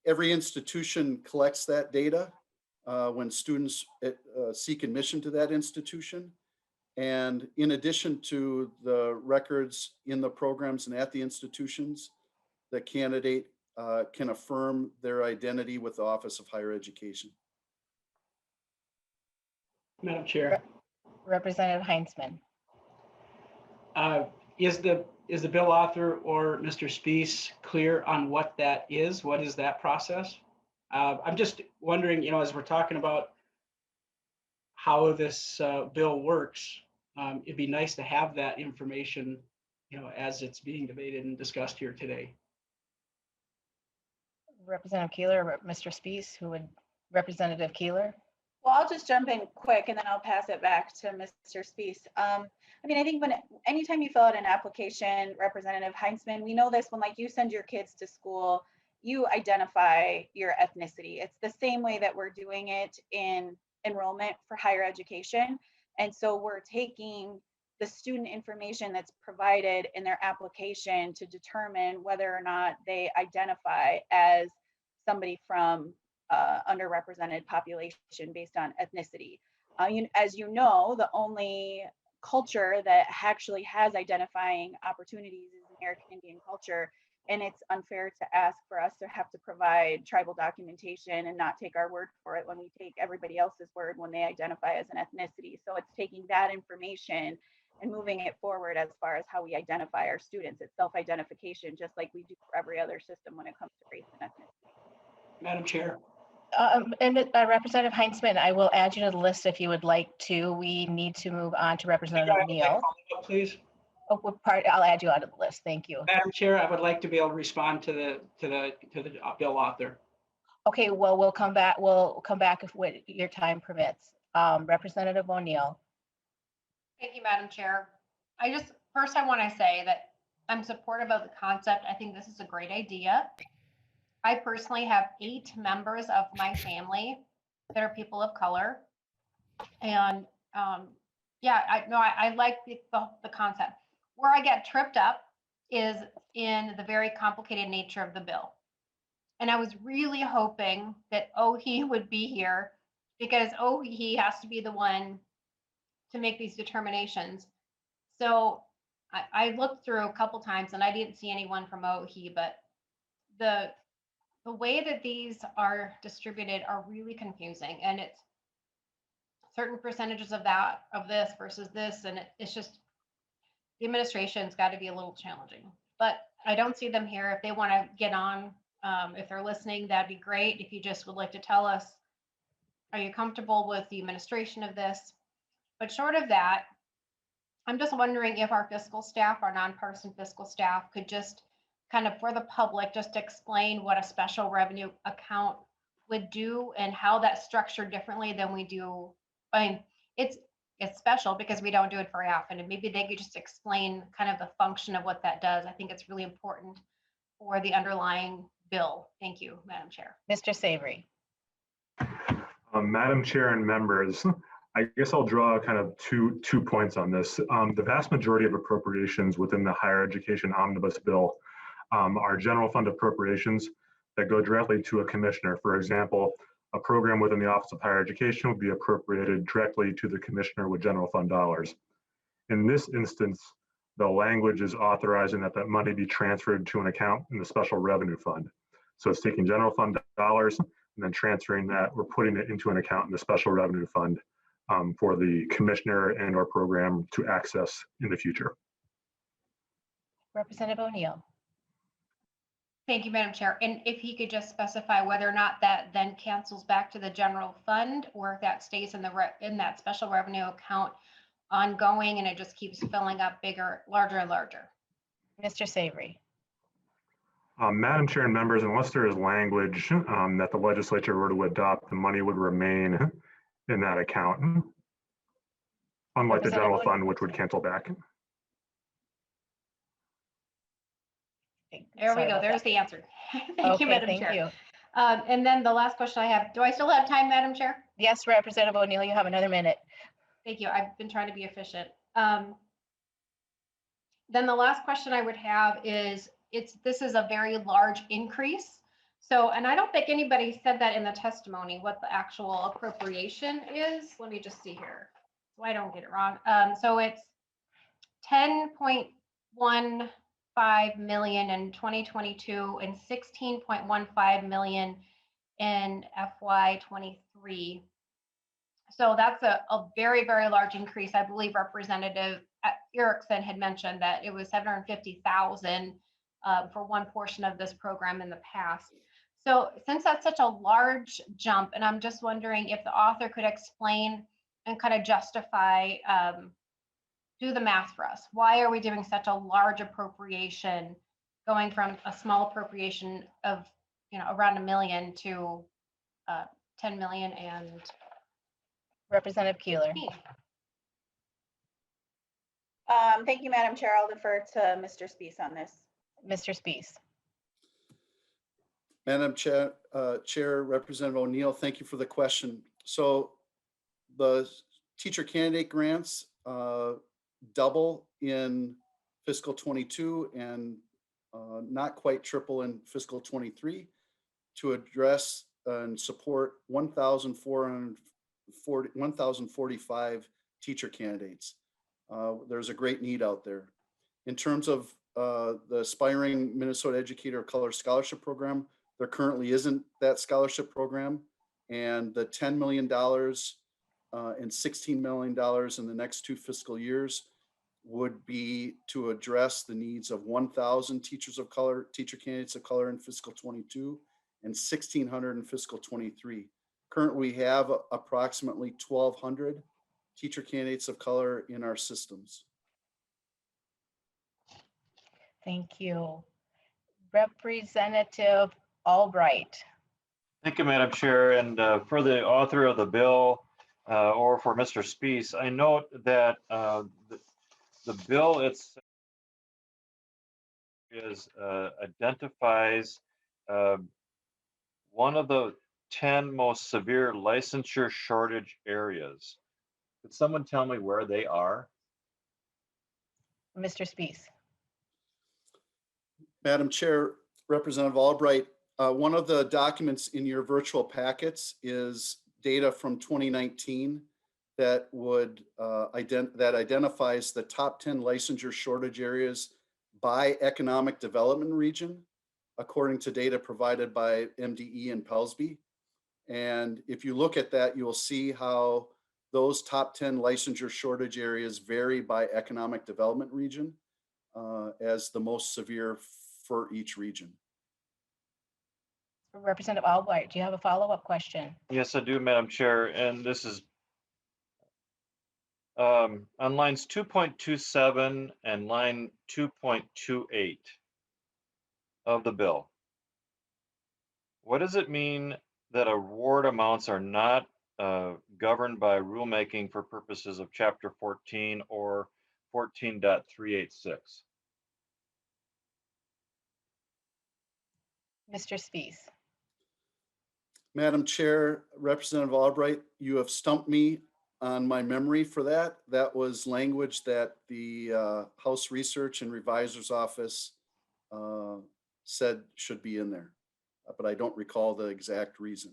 every institution collects that data when students seek admission to that institution. And in addition to the records in the programs and at the institutions, the candidate can affirm their identity with the Office of Higher Education. Madam Chair. Representative Heinzman. Is the bill author or Mr. Spees clear on what that is? What is that process? I'm just wondering, as we're talking about how this bill works, it'd be nice to have that information, as it's being debated and discussed here today. Representative Keeler, or Mr. Spees, Representative Keeler. Well, I'll just jump in quick and then I'll pass it back to Mr. Spees. I think anytime you fill out an application, Representative Heinzman, we know this when you send your kids to school, you identify your ethnicity. It's the same way that we're doing it in enrollment for higher education. And so we're taking the student information that's provided in their application to determine whether or not they identify as somebody from underrepresented population based on ethnicity. As you know, the only culture that actually has identifying opportunities is American Indian culture, and it's unfair to ask for us to have to provide tribal documentation and not take our word for it when we take everybody else's word when they identify as an ethnicity. So it's taking that information and moving it forward as far as how we identify our students. It's self-identification, just like we do for every other system when it comes to race and ethnicity. Madam Chair. And Representative Heinzman, I will add you to the list if you would like to. We need to move on to Representative O'Neill. Please. Oh, I'll add you onto the list. Thank you. Madam Chair, I would like to be able to respond to the bill author. Okay, well, we'll come back if your time permits. Representative O'Neill. Thank you, Madam Chair. I want to say that I'm supportive of the concept. I think this is a great idea. I personally have 8 members of my family that are people of color. And I like the concept. Where I get tripped up is in the very complicated nature of the bill. And I was really hoping that OHE would be here because OHE has to be the one to make these determinations. So I looked through a couple times and I didn't see anyone from OHE, but the way that these are distributed are really confusing, and it's certain percentages of this versus this, and it's just the administration's got to be a little challenging. But I don't see them here. If they want to get on, if they're listening, that'd be great. If you just would like to tell us, are you comfortable with the administration of this? But short of that, I'm just wondering if our fiscal staff, our nonpartisan fiscal staff, could just kind of for the public, just explain what a special revenue account would do and how that's structured differently than we do. I mean, it's special because we don't do it very often. And maybe they could just explain kind of the function of what that does. I think it's really important for the underlying bill. Thank you, Madam Chair. Mr. Savory. Madam Chair and members, I guess I'll draw kind of two points on this. The vast majority of appropriations within the higher education omnibus bill are general fund appropriations that go directly to a commissioner. For example, a program within the Office of Higher Education would be appropriated directly to the commissioner with general fund dollars. In this instance, the language is authorizing that money be transferred to an account in the special revenue fund. So it's taking general fund dollars and then transferring that, or putting it into an account in the special revenue fund for the commissioner and or program to access in the future. Representative O'Neill. Thank you, Madam Chair. And if he could just specify whether or not that then cancels back to the general fund, or if that stays in that special revenue account ongoing and it just keeps filling up larger and larger. Mr. Savory. Madam Chair and members, unless there is language that the legislature were to adopt, the money would remain in that account, unlike the general fund, which would cancel back. There we go. There's the answer. Thank you, Okay, Madam thank Chair. you. And then the last question I have, do I still have time, Madam Chair? Yes, Representative O'Neill, you have another minute. Thank you. I've been trying to be efficient. Then the last question I would have is, this is a very large increase. So, and I don't think anybody said that in the testimony, what the actual appropriation is. Let me just see here, so I don't get it wrong. So it's 10.15 million in 2022 and 16.15 million in FY23. So that's a very, very large increase. I believe Representative Erickson had mentioned that it was 750,000 for one portion of this program in the past. So since that's such a large jump, and I'm just wondering if the author could explain and kind of justify, do the math for us. Why are we doing such a large appropriation, going from a small appropriation of around $1 million to 10 million and Representative Keeler. Thank you, Madam Chair. I'll defer to Mr. Spees on this. Mr. Spees. Madam Chair, Representative O'Neill, thank you for the question. So the teacher candidate grants double in fiscal 22 and not quite triple in fiscal 23 to address and support 1,045 teacher candidates. There's a great need out there. In terms of the Aspiring Minnesota Educator of Color Scholarship Program, there currently isn't that scholarship program, and the $10 million and $16 million in the next 2 fiscal years would be to address the needs of 1,000 teachers of color, teacher candidates of color in fiscal 22 and 1,600 in fiscal 23. Currently, we have approximately 1,200 teacher candidates of color in our systems. Thank you. Representative Albright. Thank you, Madam Chair. And for the author of the bill, or for Mr. Spees, I note that the bill itself identifies one of the 10 most severe licensure shortage areas. Could someone tell me where they are? Mr. Spees. Madam Chair, Representative Albright, one of the documents in your virtual packets is data from 2019 that would identifies the top 10 licensure shortage areas by economic development region, according to data provided by MDE and PELSB. And if you look at that, you'll see how those top 10 licensure shortage areas vary by economic development region as the most severe for each region. Representative Albright, do you have a follow-up question? Yes, I do, Madam Chair. And this is on lines 2.27 and line 2.28 of the bill. What does it mean that award amounts are not governed by rulemaking for purposes of Chapter 14 or 14.386? Mr. Spees. Madam Chair, Representative Albright, you have stumped me on my memory for that. That was language that the House Research and Revisor's Office said should be in there, but I don't recall the exact reason.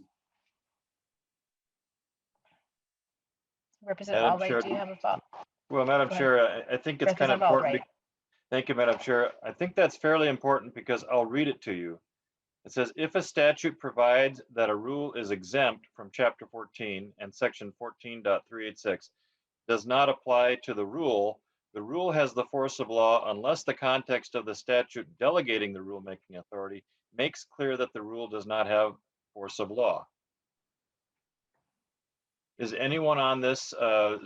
Representative Albright, do you have a follow-up? Well, Madam Chair, I think it's kind of important. Thank you, Madam Chair. I think that's fairly important because I'll read it to you. It says, if a statute provides that a rule is exempt from Chapter 14 and Section 14.386 does not apply to the rule has the force of law unless the context of the statute delegating the rulemaking authority makes clear that the rule does not have force of law. Is anyone on this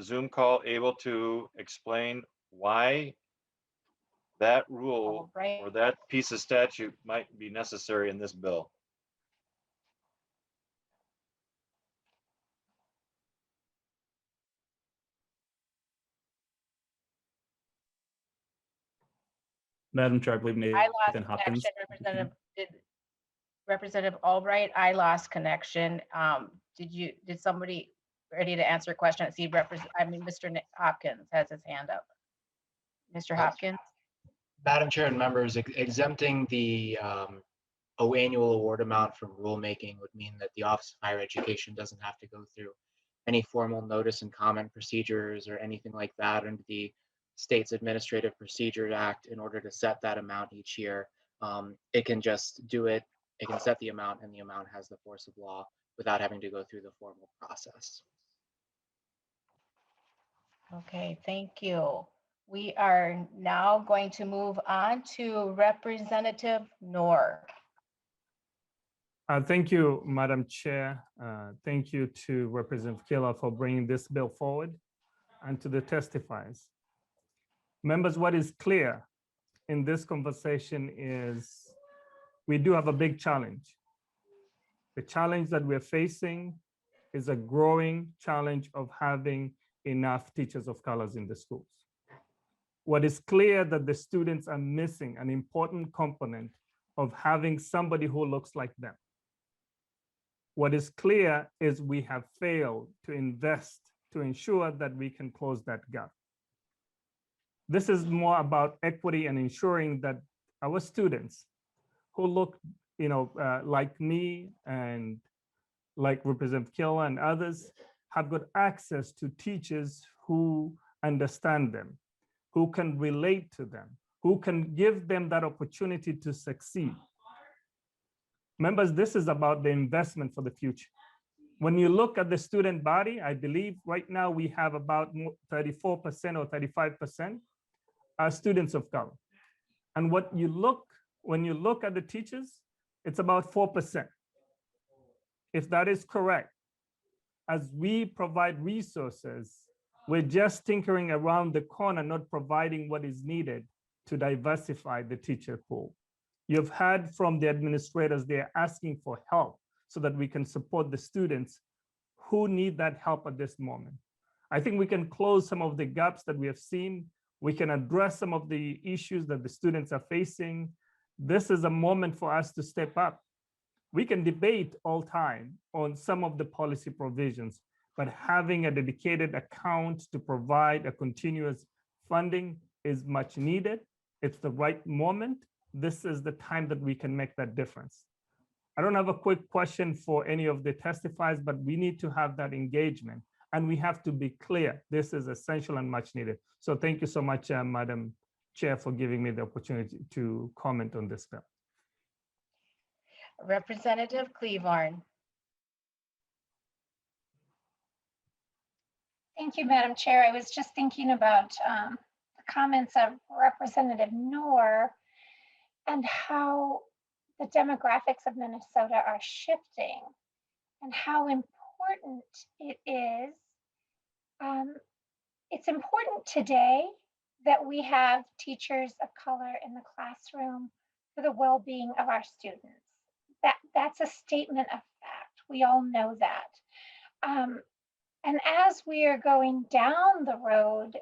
Zoom call able to explain why that rule Albright. or that piece of statute might be necessary in this bill. Madam Chair, I believe I lost Nathan Hopkins. connection, Representative Albright, I lost connection. Did somebody ready to answer a question? I see Mr. Hopkins has his hand up. Mr. Hopkins? Madam Chair and members, exempting the annual award amount from rulemaking would mean that the Office of Higher Education doesn't have to go through any formal notice and comment procedures or anything like that under the state's Administrative Procedure Act in order to set that amount each year. It can just do it, it can set the amount, and the amount has the force of law without having to go through the formal process. Okay, thank you. We are now going to move on to Representative Noor. Thank you, Madam Chair. Thank you to Representative Keeler for bringing this bill forward and to the testifiers. Members, what is clear in this conversation is we do have a big challenge. The challenge that we're facing is a growing challenge of having enough teachers of colors in the schools. What is clear that the students are missing an important component of having somebody who looks like them. What is clear is we have failed to invest to ensure that we can close that gap. This is more about equity and ensuring that our students who look, like me and like Representative Keeler and others have got access to teachers who understand them, who can relate to them, who can give them that opportunity to succeed. Members, this is about the investment for the future. When you look at the student body, I believe right now we have about 34% or 35% are students of color. And when you look at the teachers, it's about 4%. If that is correct, as we provide resources, we're just tinkering around the corner, not providing what is needed to diversify the teacher pool. You've heard from the administrators, they're asking for help so that we can support the students who need that help at this moment. I think we can close some of the gaps that we have seen. We can address some of the issues that the students are facing. This is a moment for us to step up. We can debate all time on some of the policy provisions, but having a dedicated account to provide a continuous funding is much needed. It's the right moment. This is the time that we can make that difference. I don't have a quick question for any of the testifiers, but we need to have that engagement and we have to be clear. This is essential and much needed. So thank you so much, Madam Chair, for giving me the opportunity to comment on this bill. Representative Cleavorn. Thank you, Madam Chair. I was just thinking about the comments of Representative Noor and how the demographics of Minnesota are shifting and how important it is. It's important today that we have teachers of color in the classroom for the well-being of our students. That's a statement of fact. We all know that. And as we are going down the road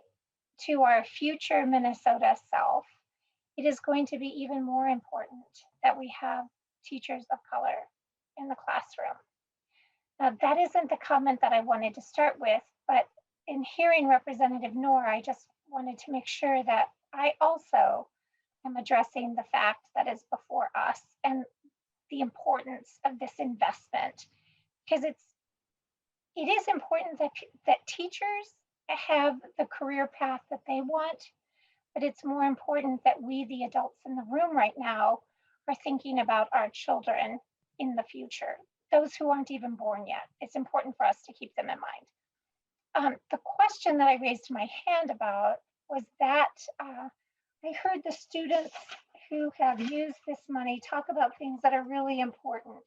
to our future Minnesota self, it is going to be even more important that we have teachers of color in the classroom. Now, that isn't the comment that I wanted to start with, but in hearing Representative Noor, I just wanted to make sure that I also am addressing the fact that is before us and the importance of this investment, because it is important that teachers have the career path that they want, but it's more important that we, the adults in the room right now, are thinking about our children in the future, those who aren't even born yet. It's important for us to keep them in mind. The question that I raised my hand about was that I heard the students who have used this money talk about things that are really important.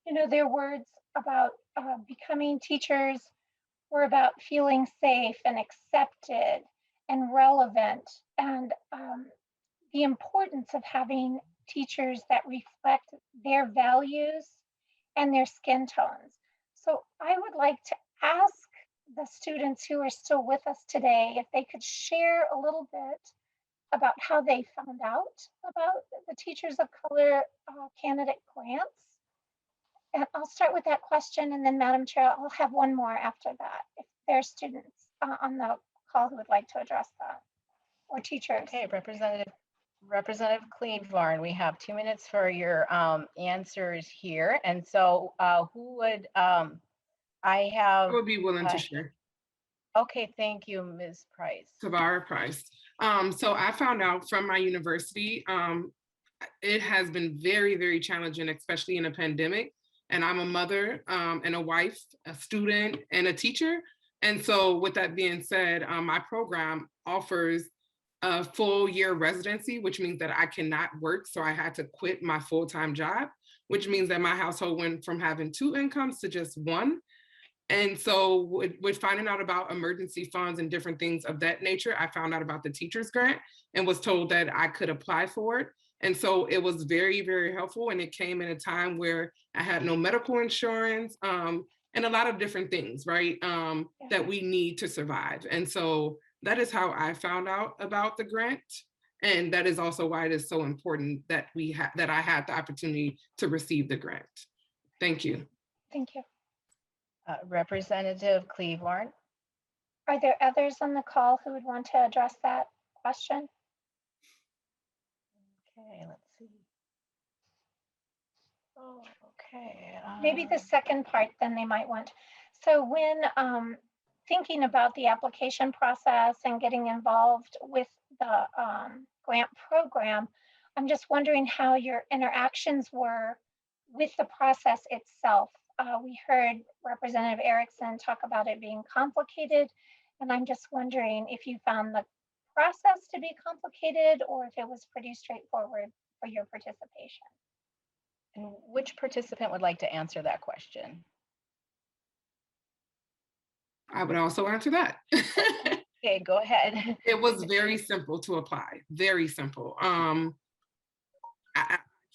You know, their words about becoming teachers were about feeling safe and accepted and relevant. And the importance of having teachers that reflect their values and their skin tones. So I would like to ask the students who are still with us today if they could share a little bit about how they found out about the Teachers of Color candidate grants. And I'll start with that question, and then Madam Chair, I'll have one more after that, if there are students on the call who would like to address that, or teachers. Okay, Representative Cleaveland, we have 2 minutes for your answers here. And so who would, I would be willing to share. Okay, thank you, Ms. Price. Tavara Price. So I found out from my university, it has been very, very challenging, especially in a pandemic. And I'm a mother and a wife, a student, and a teacher. And so with that being said, my program offers a full year residency, which means that I cannot work. So I had to quit my full-time job, which means that my household went from having 2 incomes to just 1. And so with finding out about emergency funds and different things of that nature, I found out about the teacher's grant and was told that I could apply for it. And so it was very, very helpful. And it came in a time where I had no medical insurance and a lot of different things, right, that we need to survive. And so that is how I found out about the grant. And that is also why it is so important that I had the opportunity to receive the grant. Thank you. Thank you. Representative Cleaveland. Are there others on the call who would want to address that question? Okay, let's see. Oh, okay. Maybe the second part, then they might want. So when thinking about the application process and getting involved with the grant program, I'm just wondering how your interactions were with the process itself. We heard Representative Erickson talk about it being complicated, and I'm just wondering if you found the process to be complicated or if it was pretty straightforward for your participation. And which participant would like to answer that question? I would also answer that. Okay, go ahead. It was very simple to apply, very simple. I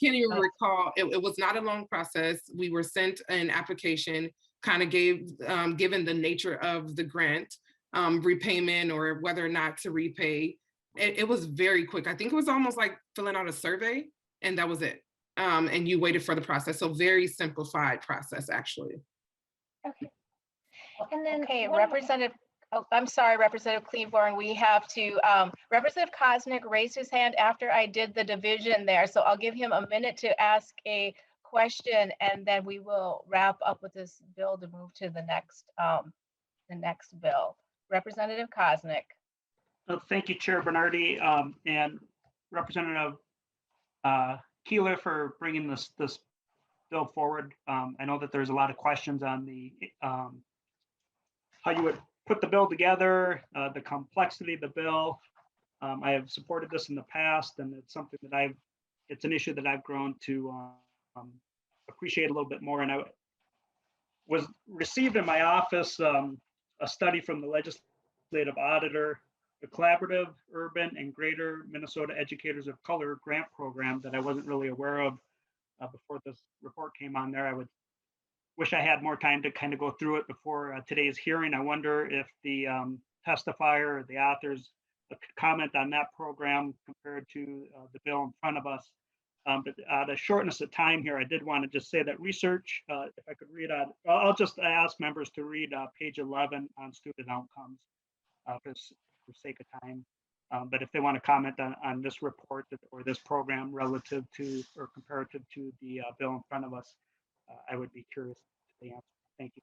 can't even recall, it was not a long process. We were sent an application, kind of given the nature of the grant, repayment or whether or not to repay. It was very quick. I think it was almost like filling out a survey and that was it. And you waited for the process. So very simplified process, actually. Okay. And then Representative, I'm sorry, Representative Cleaveland, we have to, Representative Koznick raised his hand after I did the division there. So I'll give him a minute to ask a question and then we will wrap up with this bill to move to the next bill. Representative Koznick. Thank you, Chair Bernardi, and Representative Keeler for bringing this bill forward. I know that there's a lot of questions on the how you would put the bill together, the complexity of the bill. I have supported this in the past, and it's something that it's an issue that I've grown to appreciate a little bit more. And I was received in my office a study from the legislative auditor, the Collaborative Urban and Greater Minnesota Educators of Color grant program that I wasn't really aware of before this report came on there. I would wish I had more time to kind of go through it before today's hearing. I wonder if the testifier or the authors could comment on that program compared to the bill in front of us. But the shortness of time here, I did want to just say that research, if I could read on, I'll just ask members to read page 11 on student outcomes for sake of time. But if they want to comment on this report or this program relative to or comparative to the bill in front of us, I would be curious to the answer. Thank you.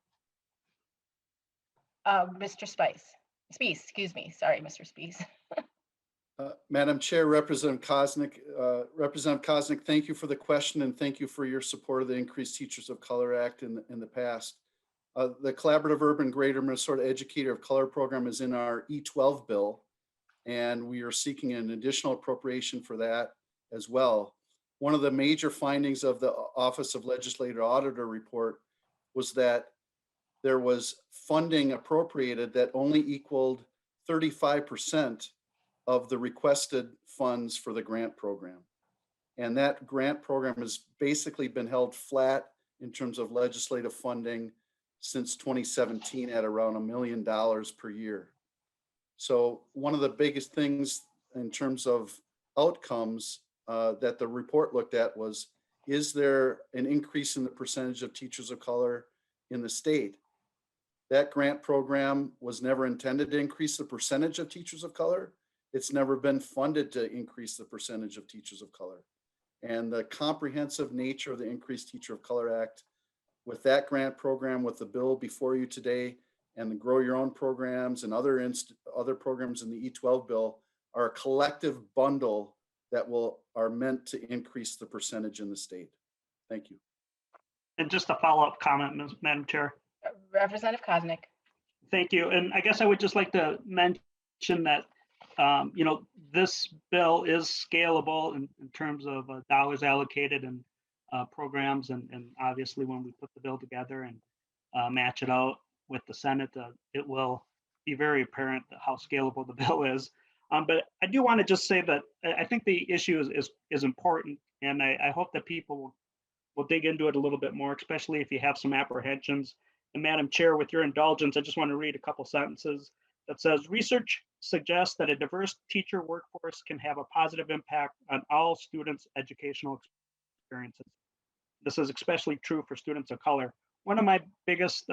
Mr. Spice, excuse me. Sorry, Mr. Spies. Madam Chair, Representative Koznick, thank you for the question and thank you for your support of the Increased Teachers of Color Act in the past. The Collaborative Urban Greater Minnesota Educator of Color program is in our E12 bill, and we are seeking an additional appropriation for that as well. One of the major findings of the Office of Legislative Auditor report was that there was funding appropriated that only equaled 35% of the requested funds for the grant program. And that grant program has basically been held flat in terms of legislative funding since 2017 at around $1 million per year. So one of the biggest things in terms of outcomes that the report looked at was, is there an increase in the percentage of teachers of color in the state? That grant program was never intended to increase the percentage of teachers of color. It's never been funded to increase the percentage of teachers of color. And the comprehensive nature of the Increased Teacher of Color Act, with that grant program, with the bill before you today, and the Grow Your Own programs and other programs in the E12 bill, are a collective bundle that are meant to increase the percentage in the state. Thank you. And just a follow-up comment, Madam Chair. Representative Koznick. Thank you. And I guess I would just like to mention that, you know, this bill is scalable in terms of dollars allocated and programs. And obviously, when we put the bill together and match it out with the Senate, it will be very apparent how scalable the bill is. But I do want to just say that I think the issue is important, and I hope that people will dig into it a little bit more, especially if you have some apprehensions. And Madam Chair, with your indulgence, I just want to read a couple sentences that says, research suggests that a diverse teacher workforce can have a positive impact on all students' educational experiences. This is especially true for students of color. One of my biggest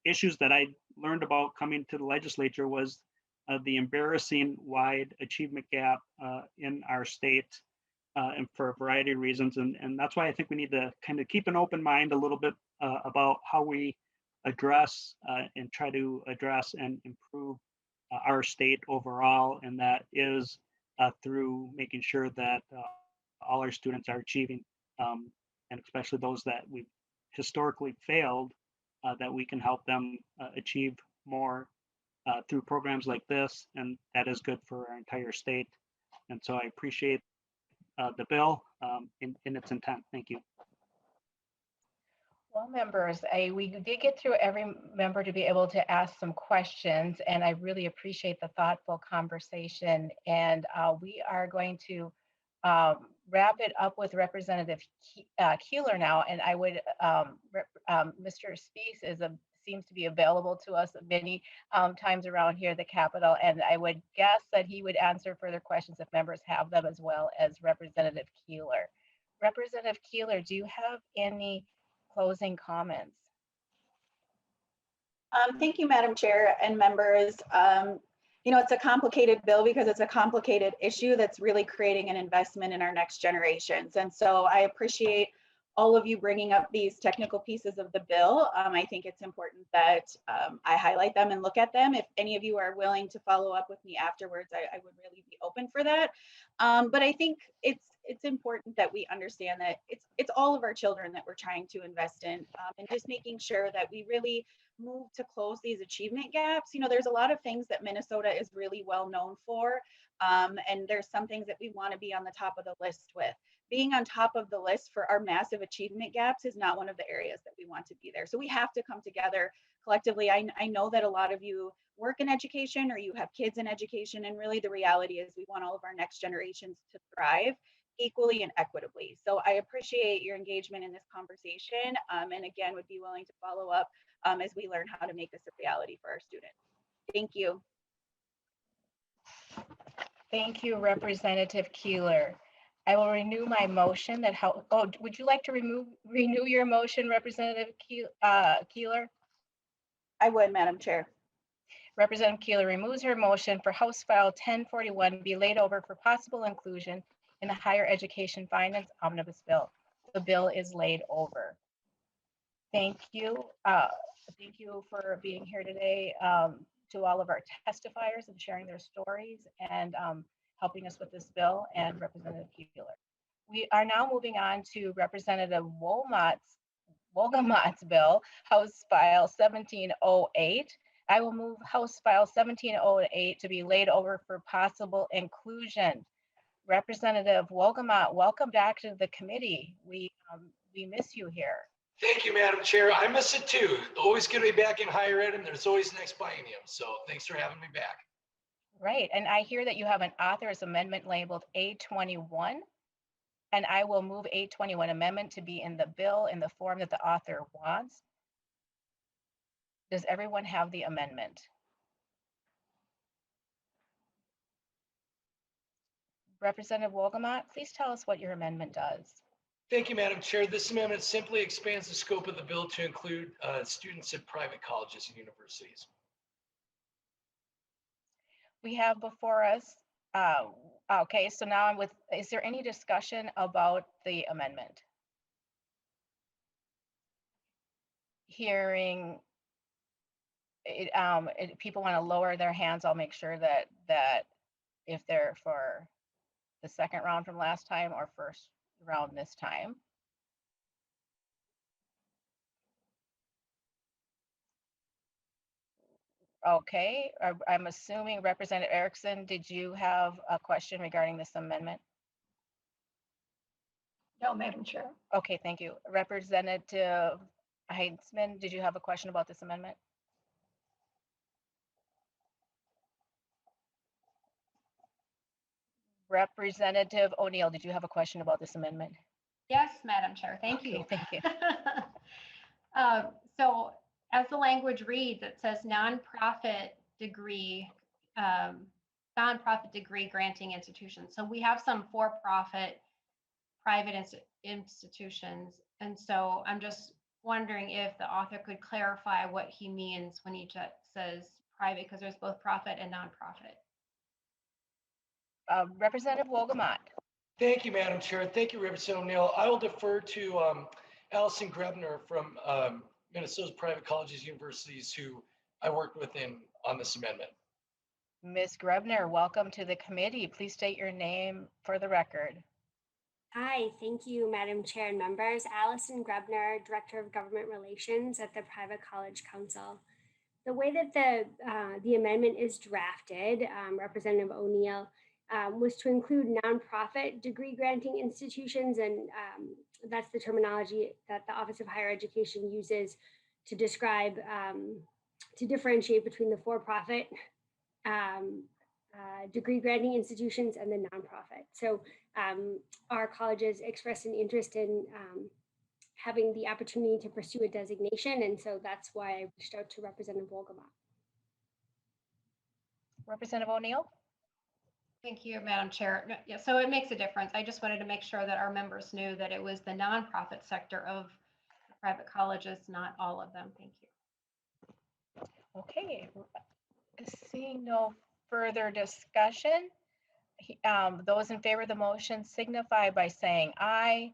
issues that I learned about coming to the legislature was the embarrassing wide achievement gap in our state, and for a variety of reasons. And that's why I think we need to kind of keep an open mind a little bit about how we address and try to address and improve our state overall. And that is through making sure that all our students are achieving, and especially those that we've historically failed, that we can help them achieve more through programs like this. And that is good for our entire state. And so I appreciate the bill in its intent. Thank you. Well, members, we did get through every member to be able to ask some questions, and I really appreciate the thoughtful conversation. And we are going to wrap it up with Representative Keeler now. And I would, Mr. Spees seems to be available to us many times around here at the Capitol, and I would guess that he would answer further questions if members have them, as well as Representative Keeler. Representative Keeler, do you have any closing comments? Thank you, Madam Chair and members. You know, it's a complicated bill because it's a complicated issue that's really creating an investment in our next generations. And so I appreciate all of you bringing up these technical pieces of the bill. I think it's important that I highlight them and look at them. If any of you are willing to follow up with me afterwards, I would really be open for that. But I think it's important that we understand that it's all of our children that we're trying to invest in, and just making sure that we really move to close these achievement gaps. You know, there's a lot of things that Minnesota is really well known for, and there's some things that we want to be on the top of the list with. Being on top of the list for our massive achievement gaps is not one of the areas that we want to be there. So we have to come together collectively. I know that a lot of you work in education or you have kids in education, and really the reality is we want all of our next generations to thrive equally and equitably. So I appreciate your engagement in this conversation, and again, would be willing to follow up as we learn how to make this a reality for our students. Thank you. Thank you, Representative Keeler. I will renew my motion that would you like to renew your motion, Representative Keeler? I would, Madam Chair. Representative Keeler removes her motion for House File 1041 be laid over for possible inclusion in the Higher Education Finance Omnibus Bill. The bill is laid over. Thank you. Thank you for being here today, to all of our testifiers and sharing their stories and helping us with this bill, and Representative Keeler. We are now moving on to Representative Wolgamott's bill, House File 1708. I will move House File 1708 to be laid over for possible inclusion. Representative Wolgamott, welcome back to the committee. We miss you here. Thank you, Madam Chair. I miss it too. Always good to be back in higher ed, and there's always next biennium. So thanks for having me back. Right, and I hear that you have an author's amendment labeled A21, and I will move A21 amendment to be in the bill in the form that the author wants. Does everyone have the amendment? Representative Wolgamott, please tell us what your amendment does. Thank you, Madam Chair. This amendment simply expands the scope of the bill to include students at private colleges and universities. We have before us, okay, so now I'm with, is there any discussion about the amendment? Hearing it, people want to lower their hands, I'll make sure that if they're for the second round from last time or first round this time. Okay, I'm assuming Representative Erickson, did you have a question regarding this amendment? No, Madam Chair. Okay, thank you. Representative Heitzman, did you have a question about this amendment? Representative O'Neill, did you have a question about this amendment? Yes, Madam Chair, thank Okay, you. thank you. So as the language reads, it says nonprofit degree granting institutions. So we have some for-profit private institutions. And so I'm just wondering if the author could clarify what he means when he says private, because there's both profit and nonprofit. Representative Wolgamott. Thank you, Madam Chair. Thank you, Representative O'Neill. I will defer to Allison Grebner from Minnesota's private colleges, universities, who I worked with on this amendment. Ms. Grebner, welcome to the committee. Please state your name for the record. Hi, thank you, Madam Chair and members. Allison Grebner, Director of Government Relations at the Private College Council. The way that the amendment is drafted, Representative O'Neill, was to include nonprofit degree granting institutions, and that's the terminology that the Office of Higher Education uses to describe, to differentiate between the for-profit degree granting institutions and the nonprofit. So our colleges expressed an interest in having the opportunity to pursue a designation, and so that's why I reached out to Representative Wolgamott. Representative O'Neill? Thank you, Madam Chair. Yeah, so it makes a difference. I just wanted to make sure that our members knew that it was the nonprofit sector of the private colleges, not all of them. Thank you. Okay, seeing no further discussion, those in favor of the motion signify by saying aye.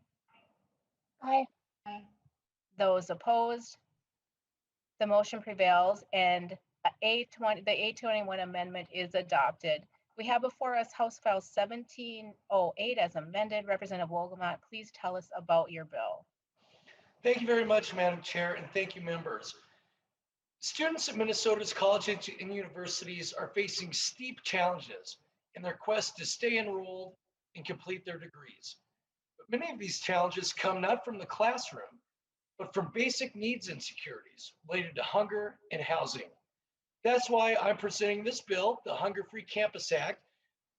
Aye. Aye. Those opposed, the motion prevails, and the A21 amendment is adopted. We have before us House File 1708 as amended. Representative Wolgamott, please tell us about your bill. Thank you very much, Madam Chair, and thank you, members. Students at Minnesota's colleges and universities are facing steep challenges in their quest to stay enrolled and complete their degrees. But many of these challenges come not from the classroom, but from basic needs insecurities related to hunger and housing. That's why I'm presenting this bill, the Hunger-Free Campus Act,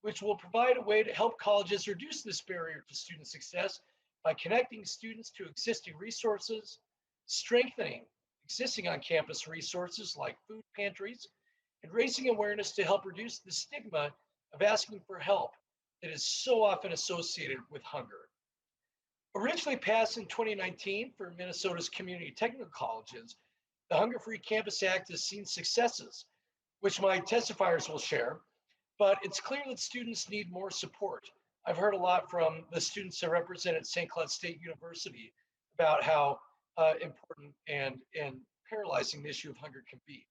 which will provide a way to help colleges reduce this barrier to student success by connecting students to existing resources, strengthening existing on-campus resources like food pantries, and raising awareness to help reduce the stigma of asking for help that is so often associated with hunger. Originally passed in 2019 for Minnesota's community technical colleges, the Hunger-Free Campus Act has seen successes, which my testifiers will share, but it's clear that students need more support. I've heard a lot from the students that represent St. Cloud State University about how important and paralyzing the issue of hunger can be.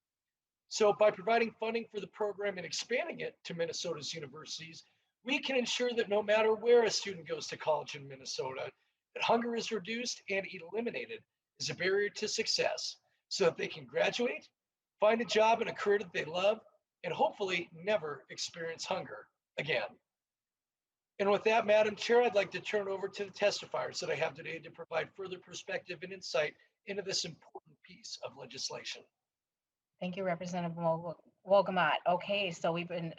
So by providing funding for the program and expanding it to Minnesota's universities, we can ensure that no matter where a student goes to college in Minnesota, that hunger is reduced and eliminated as a barrier to success so that they can graduate, find a job and a career that they love, and hopefully never experience hunger again. And with that, Madam Chair, I'd like to turn it over to the testifiers that I have today to provide further perspective and insight into this important piece of legislation. Thank you, Representative Wolgamott. Okay, so we've been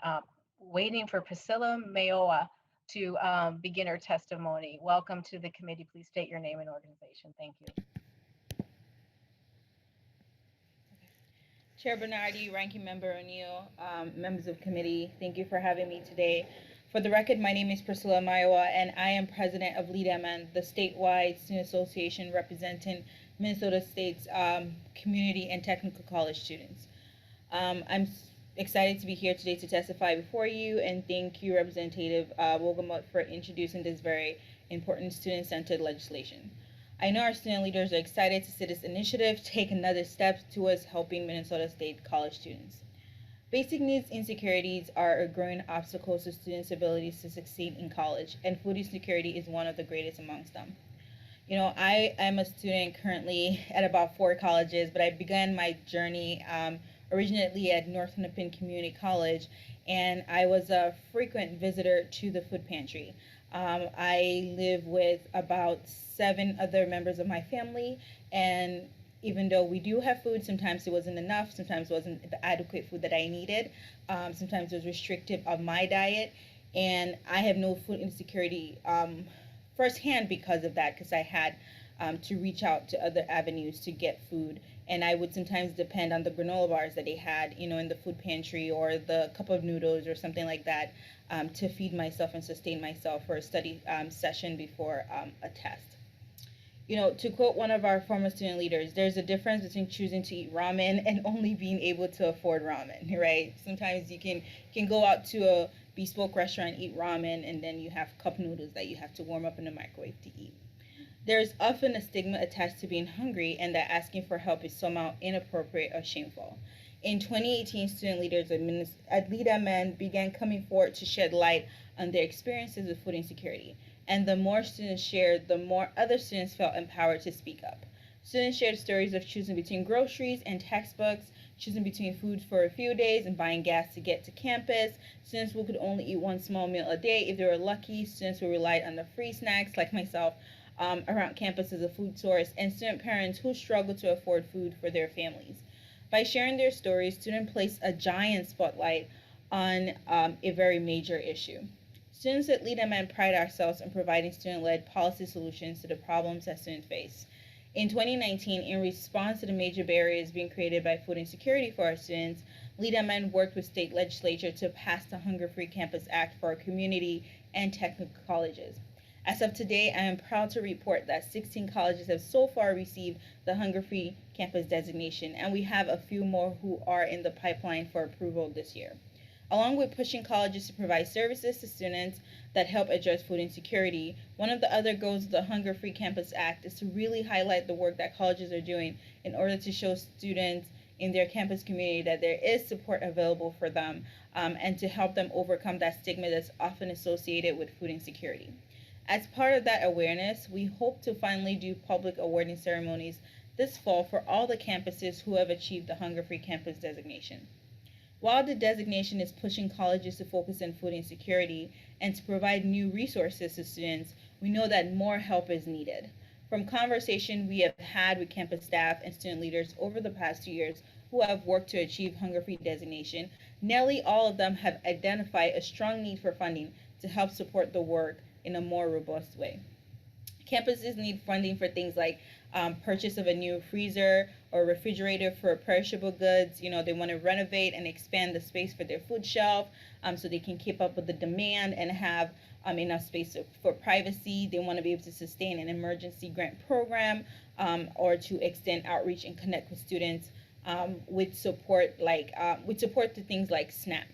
waiting for Priscilla Mayoa to begin her testimony. Welcome to the committee. Please state your name and organization. Thank you. Chair Bernardi, Ranking Member O'Neill, members of committee, thank you for having me today. For the record, my name is Priscilla Mayowa, and I am president of LEADMN, the statewide student association representing Minnesota State's community and technical college students. I'm excited to be here today to testify before you, and thank you, Representative Wolgamott, for introducing this very important student-centered legislation. I know our student leaders are excited to see this initiative take another step towards helping Minnesota State college students. Basic needs insecurities are a growing obstacle to students' abilities to succeed in college, and food insecurity is one of the greatest amongst them. You know, I am a student currently at about 4 colleges, but I began my journey originally at North Hennepin Community College, and I was a frequent visitor to the food pantry. I live with about 7 other members of my family, and even though we do have food, sometimes it wasn't enough, sometimes it wasn't the adequate food that I needed, sometimes it was restrictive of my diet, and I have no food insecurity firsthand because of that, because I had to reach out to other avenues to get food, and I would sometimes depend on the granola bars that they had, you know, in the food pantry, or the cup of noodles or something like that, to feed myself and sustain myself for a study session before a test. You know, to quote one of our former student leaders, there's a difference between choosing to eat ramen and only being able to afford ramen, right? Sometimes you can go out to a bespoke restaurant, eat ramen, and then you have cup noodles that you have to warm up in the microwave to eat. There's often a stigma attached to being hungry, and that asking for help is somehow inappropriate or shameful. In 2018, student leaders at LEADMN began coming forward to shed light on their experiences with food insecurity. And the more students shared, the more other students felt empowered to speak up. Students shared stories of choosing between groceries and textbooks, choosing between food for a few days and buying gas to get to campus, students who could only eat 1 small meal a day if they were lucky, students who relied on the free snacks like myself around campus as a food source, and student parents who struggled to afford food for their families. By sharing their stories, students placed a giant spotlight on a very major issue. Students at LEADMN pride ourselves in providing student-led policy solutions to the problems that students face. In 2019, in response to the major barriers being created by food insecurity for our students, LEADMN worked with state legislature to pass the Hunger-Free Campus Act for our community and technical colleges. As of today, I am proud to report that 16 colleges have so far received the Hunger-Free Campus designation, and we have a few more who are in the pipeline for approval this year. Along with pushing colleges to provide services to students that help address food insecurity, one of the other goals of the Hunger-Free Campus Act is to really highlight the work that colleges are doing in order to show students in their campus community that there is support available for them, and to help them overcome that stigma that's often associated with food insecurity. As part of that awareness, we hope to finally do public awarding ceremonies this fall for all the campuses who have achieved the Hunger-Free Campus designation. While the designation is pushing colleges to focus on food insecurity and to provide new resources to students, we know that more help is needed. From conversation we have had with campus staff and student leaders over the past 2 years who have worked to achieve Hunger-Free designation, nearly all of them have identified a strong need for funding to help support the work in a more robust way. Campuses need funding for things like purchase of a new freezer or refrigerator for perishable goods. You know, they want to renovate and expand the space for their food shelf so they can keep up with the demand and have enough space for privacy. They want to be able to sustain an emergency grant program or to extend outreach and connect with students with support to things like SNAP.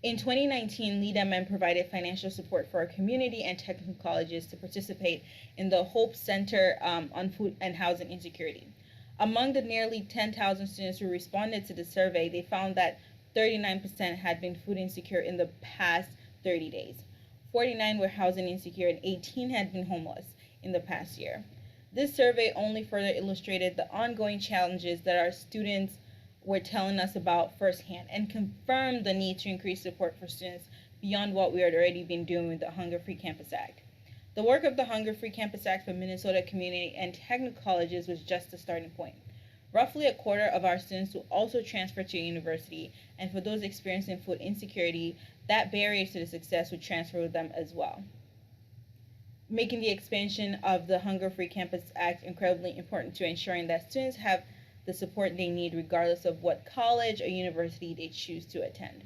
In 2019, LEADMN provided financial support for our community and technical colleges to participate in the Hope Center on Food and Housing Insecurity. Among the nearly 10,000 students who responded to the survey, they found that 39% had been food insecure in the past 30 days. 49 were housing insecure, and 18 had been homeless in the past year. This survey only further illustrated the ongoing challenges that our students were telling us about firsthand and confirmed the need to increase support for students beyond what we had already been doing with the Hunger-Free Campus Act. The work of the Hunger-Free Campus Act for Minnesota community and technical colleges was just a starting point. Roughly a quarter of our students will also transfer to a university, and for those experiencing food insecurity, that barrier to the success would transfer with them as well. Making the expansion of the Hunger Free Campus Act incredibly important to ensuring that students have the support they need regardless of what college or university they choose to attend.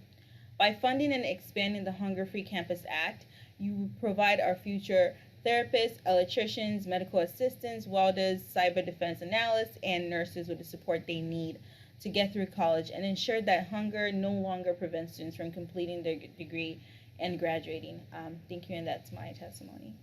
By funding and expanding the Hunger Free Campus Act, you provide our future therapists, electricians, medical assistants, welders, cyber defense analysts, and nurses with the support they need to get through college and ensure that hunger no longer prevents students from completing their degree and graduating. Thank you, and that's my testimony.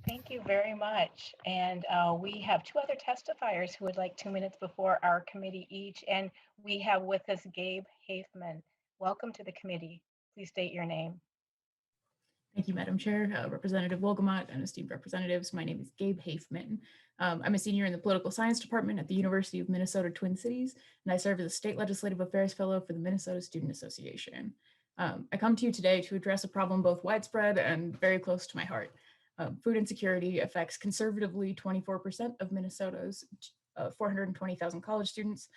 Thank you very much. And we have two other testifiers who would like 2 minutes before our committee each. And we have with us Gabe Hafman. Welcome to the committee. Please state your name. Thank you, Madam Chair, Representative Wolgamott, and esteemed representatives. My name is Gabe Hafman. I'm a senior in the Political Science Department at the University of Minnesota Twin Cities, and I serve as a State Legislative Affairs Fellow for the Minnesota Student Association. I come to you today to address a problem both widespread and very close to my heart. Food insecurity affects conservatively 24% of Minnesota's 420,000 college students.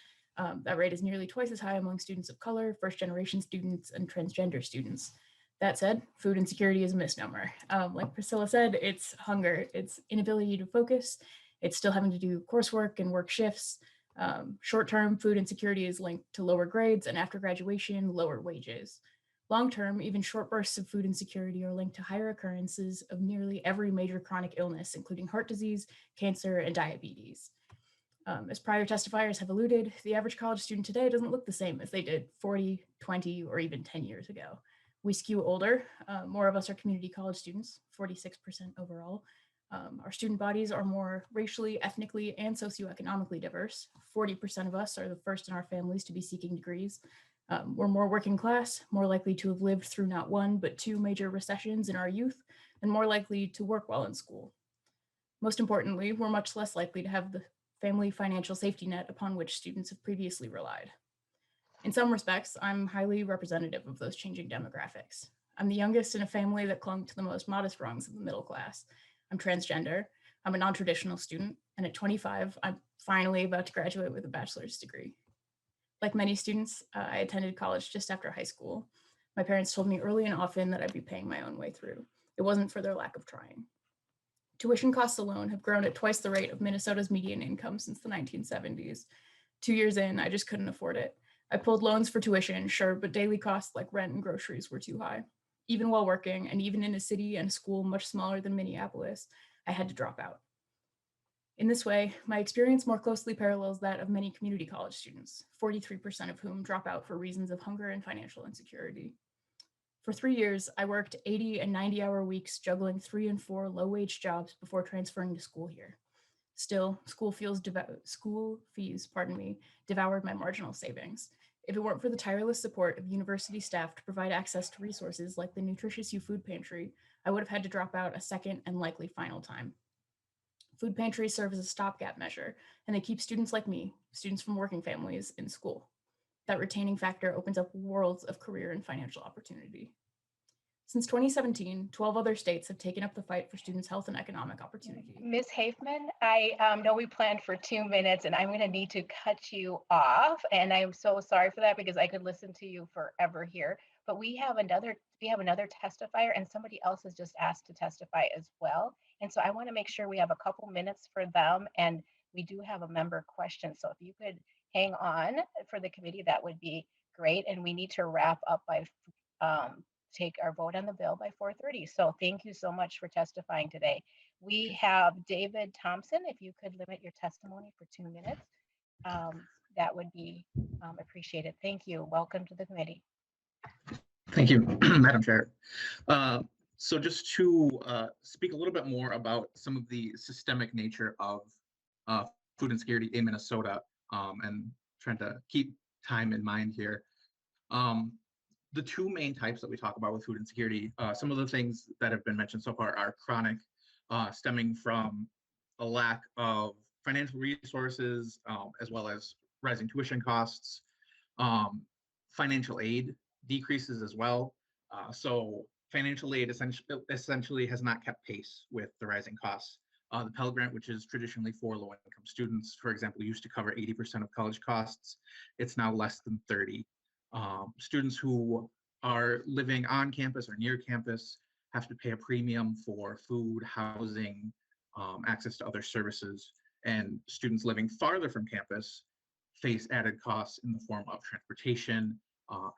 That rate is nearly twice as high among students of color, first-generation students, and transgender students. That said, food insecurity is a misnomer. Like Priscilla said, it's hunger, it's inability to focus, it's still having to do coursework and work shifts. Short-term food insecurity is linked to lower grades, and after graduation, lower wages. Long-term, even short bursts of food insecurity are linked to higher occurrences of nearly every major chronic illness, including heart disease, cancer, and diabetes. As prior testifiers have alluded, the average college student today doesn't look the same as they did 40, 20, or even 10 years ago. We skew older. More of us are community college students, 46% overall. Our student bodies are more racially, ethnically, and socioeconomically diverse. 40% of us are the first in our families to be seeking degrees. We're more working class, more likely to have lived through not one, but two major recessions in our youth, and more likely to work while in school. Most importantly, we're much less likely to have the family financial safety net upon which students have previously relied. In some respects, I'm highly representative of those changing demographics. I'm the youngest in a family that clung to the most modest rungs of the middle class. I'm transgender, I'm a non-traditional student, and at 25, I'm finally about to graduate with a bachelor's degree. Like many students, I attended college just after high school. My parents told me early and often that I'd be paying my own way through. It wasn't for their lack of trying. Tuition costs alone have grown at twice the rate of Minnesota's median income since the 1970s. 2 years in, I just couldn't afford it. I pulled loans for tuition, sure, but daily costs like rent and groceries were too high. Even while working, and even in a city and a school much smaller than Minneapolis, I had to drop out. In this way, my experience more closely parallels that of many community college students, 43% of whom drop out for reasons of hunger and financial insecurity. For 3 years, I worked 80 and 90-hour weeks juggling 3 and 4 low-wage jobs before transferring to school here. Still, school fees devoured my marginal savings. If it weren't for the tireless support of university staff to provide access to resources like the Nutritious You Food Pantry, I would have had to drop out a second and likely final time. Food pantries serve as a stopgap measure, and they keep students like me, students from working families, in school. That retaining factor opens up worlds of career and financial opportunity. Since 2017, 12 other states have taken up the fight for students' health and economic opportunity. Ms. Hafman, I know we planned for 2 minutes and I'm going to need to cut you off. And I'm so sorry for that because I could listen to you forever here. But we have another testifier and somebody else has just asked to testify as well. And so I want to make sure we have a couple minutes for them. And we do have a member question. So if you could hang on for the committee, that would be great. And we need to wrap up by take our vote on the bill by 4:30. So thank you so much for testifying today. We have David Thompson. If you could limit your testimony for 2 minutes, that would be appreciated. Thank you. Welcome to the committee. Thank you, Madam Chair. So just to speak a little bit more about some of the systemic nature of food insecurity in Minnesota, and trying to keep time in mind here. The two main types that we talk about with food insecurity, some of the things that have been mentioned so far are chronic, stemming from a lack of financial resources, as well as rising tuition costs. Financial aid decreases as well. So financial aid essentially has not kept pace with the rising costs. The Pell Grant, which is traditionally for low-income students, for example, used to cover 80% of college costs. It's now less than 30. Students who are living on campus or near campus have to pay a premium for food, housing, access to other services, and students living farther from campus face added costs in the form of transportation,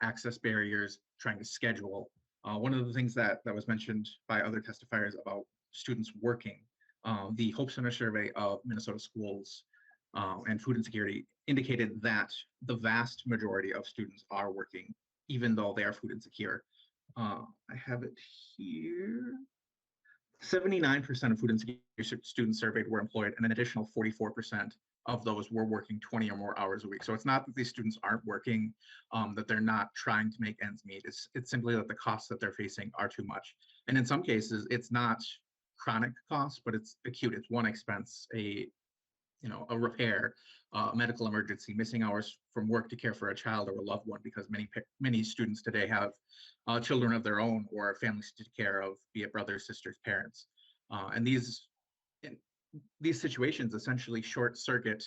access barriers, trying to schedule. One of the things that was mentioned by other testifiers about students working, the Hope Center survey of Minnesota schools and food insecurity indicated that the vast majority of students are working, even though they are food insecure. I have it here. 79% of food insecure students surveyed were employed, and an additional 44% of those were working 20 or more hours a week. So it's not that these students aren't working, that they're not trying to make ends meet. It's simply that the costs that they're facing are too much. And in some cases, it's not chronic costs, but it's acute. It's one expense, a repair, a medical emergency, missing hours from work to care for a child or a loved one, because many students today have children of their own or families to take care of, be it brothers, sisters, parents. And these situations essentially short circuit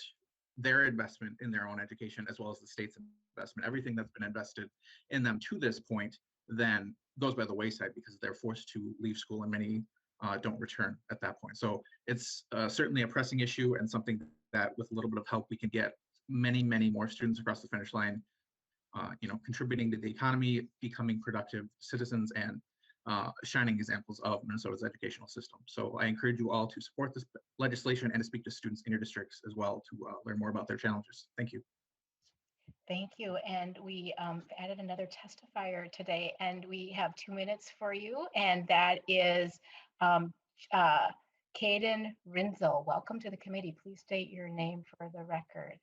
their investment in their own education as well as the state's investment. Everything that's been invested in them to this point then goes by the wayside because they're forced to leave school, and many don't return at that point. So it's certainly a pressing issue, and something that with a little bit of help we can get many more students across the finish line, contributing to the economy, becoming productive citizens, and shining examples of Minnesota's educational system. So I encourage you all to support this legislation and to speak to students in your districts as well to learn more about their challenges. Thank you. Thank you. And we added another testifier today, and we have 2 minutes for you, and that is Kaden Rinzel. Welcome to the committee. Please state your name for the record.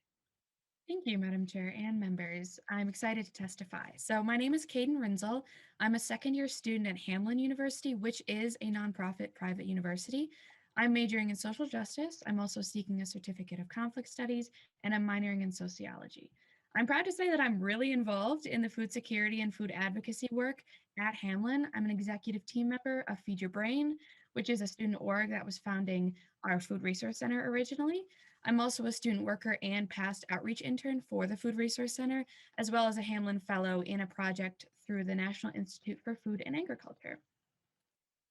Thank you, Madam Chair and members. I'm excited to testify. So my name is Kaden Rinzel. I'm a second-year student at Hamline University, which is a nonprofit private university. I'm majoring in social justice. I'm also seeking a certificate of conflict studies, and I'm minoring in sociology. I'm proud to say that I'm really involved in the food security and food advocacy work at Hamline. I'm an executive team member of Feed Your Brain, which is a student org that was founding our Food Resource Center originally. I'm also a student worker and past outreach intern for the Food Resource Center, as well as a Hamline Fellow in a project through the National Institute for Food and Agriculture.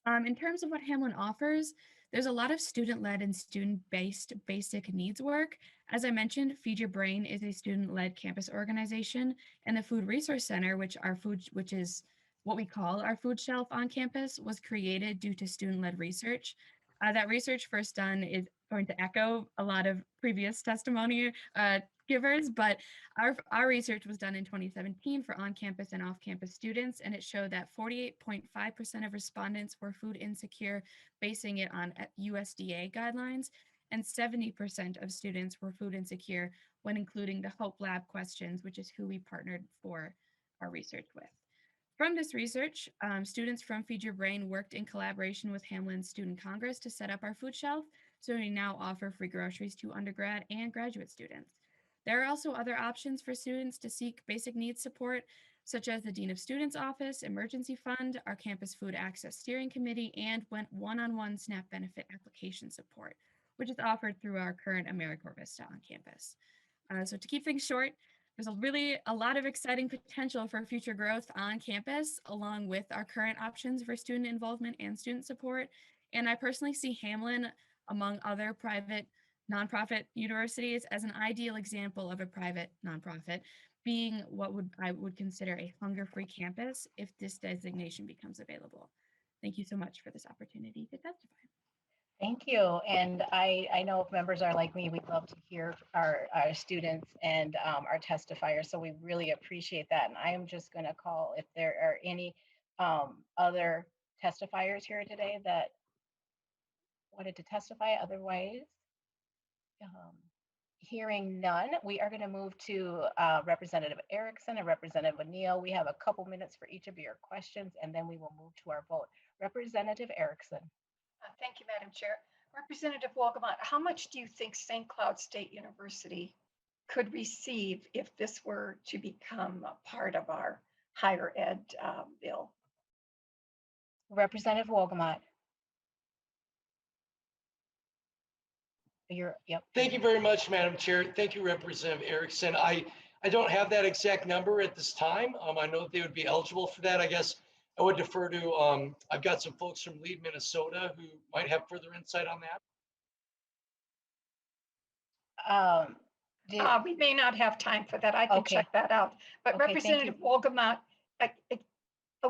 In terms of what Hamline offers, there's a lot of student-led and student-based basic needs work. As I mentioned, Feed Your Brain is a student-led campus organization, and the Food Resource Center, which is what we call our food shelf on campus, was created due to student-led research. That research first done is going to echo a lot of previous testimony givers, but our research was done in 2017 for on-campus and off-campus students, and it showed that 48.5% of respondents were food insecure, basing it on USDA guidelines, and 70% of students were food insecure when including the Hope Lab questions, which is who we partnered for our research with. From this research, students from Feed Your Brain worked in collaboration with Hamline Student Congress to set up our food shelf, so we now offer free groceries to undergrad and graduate students. There are also other options for students to seek basic needs support, such as the Dean of Students Office, Emergency Fund, our Campus Food Access Steering Committee, and one-on-one SNAP benefit application support, which is offered through our current AmeriCorps Vista on campus. So to keep things short, there's really a lot of exciting potential for future growth on campus, along with our current options for student involvement and student support. And I personally see Hamline, among other private nonprofit universities, as an ideal example of a private nonprofit, being what I would consider a hunger-free campus if this designation becomes available. Thank you so much for this opportunity to testify. Thank you. And I know if members are like me, we'd love to hear our students and our testifiers. So we really appreciate that. And I am just going to call if there are any other testifiers here today that wanted to testify. Otherwise, hearing none, we are going to move to Representative Erickson and Representative O'Neill. We have a couple minutes for each of your questions, and then we will move to our vote. Representative Erickson. Thank you, Madam Chair. Representative Wolgamott, how much do you think St. Cloud State University could receive if this were to become a part of our higher ed bill? Representative Wolgamott. Yep. Thank you very much, Madam Chair. Thank you, Representative Erickson. I don't have that exact number at this time. I know that they would be eligible for that. I guess I would defer to, I've got some folks from Lead, Minnesota who might have further insight on that. We may not have time for that. I can check that out. But Okay, Representative Wolgamott,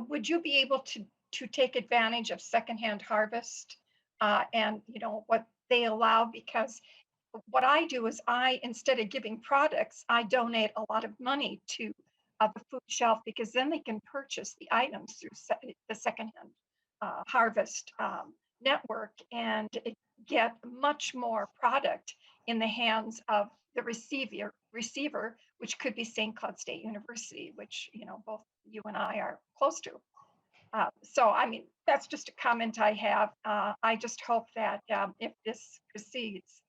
would you be able to take advantage of secondhand harvest and what they allow? Because what I do is instead of giving products, I donate a lot of money to the food shelf, because then they can purchase the items through the secondhand harvest network and get much more product in the hands of the receiver, which could be St. Cloud State University, which both you and I are close to. So, I mean, that's just a comment I have. I just hope that if this proceeds,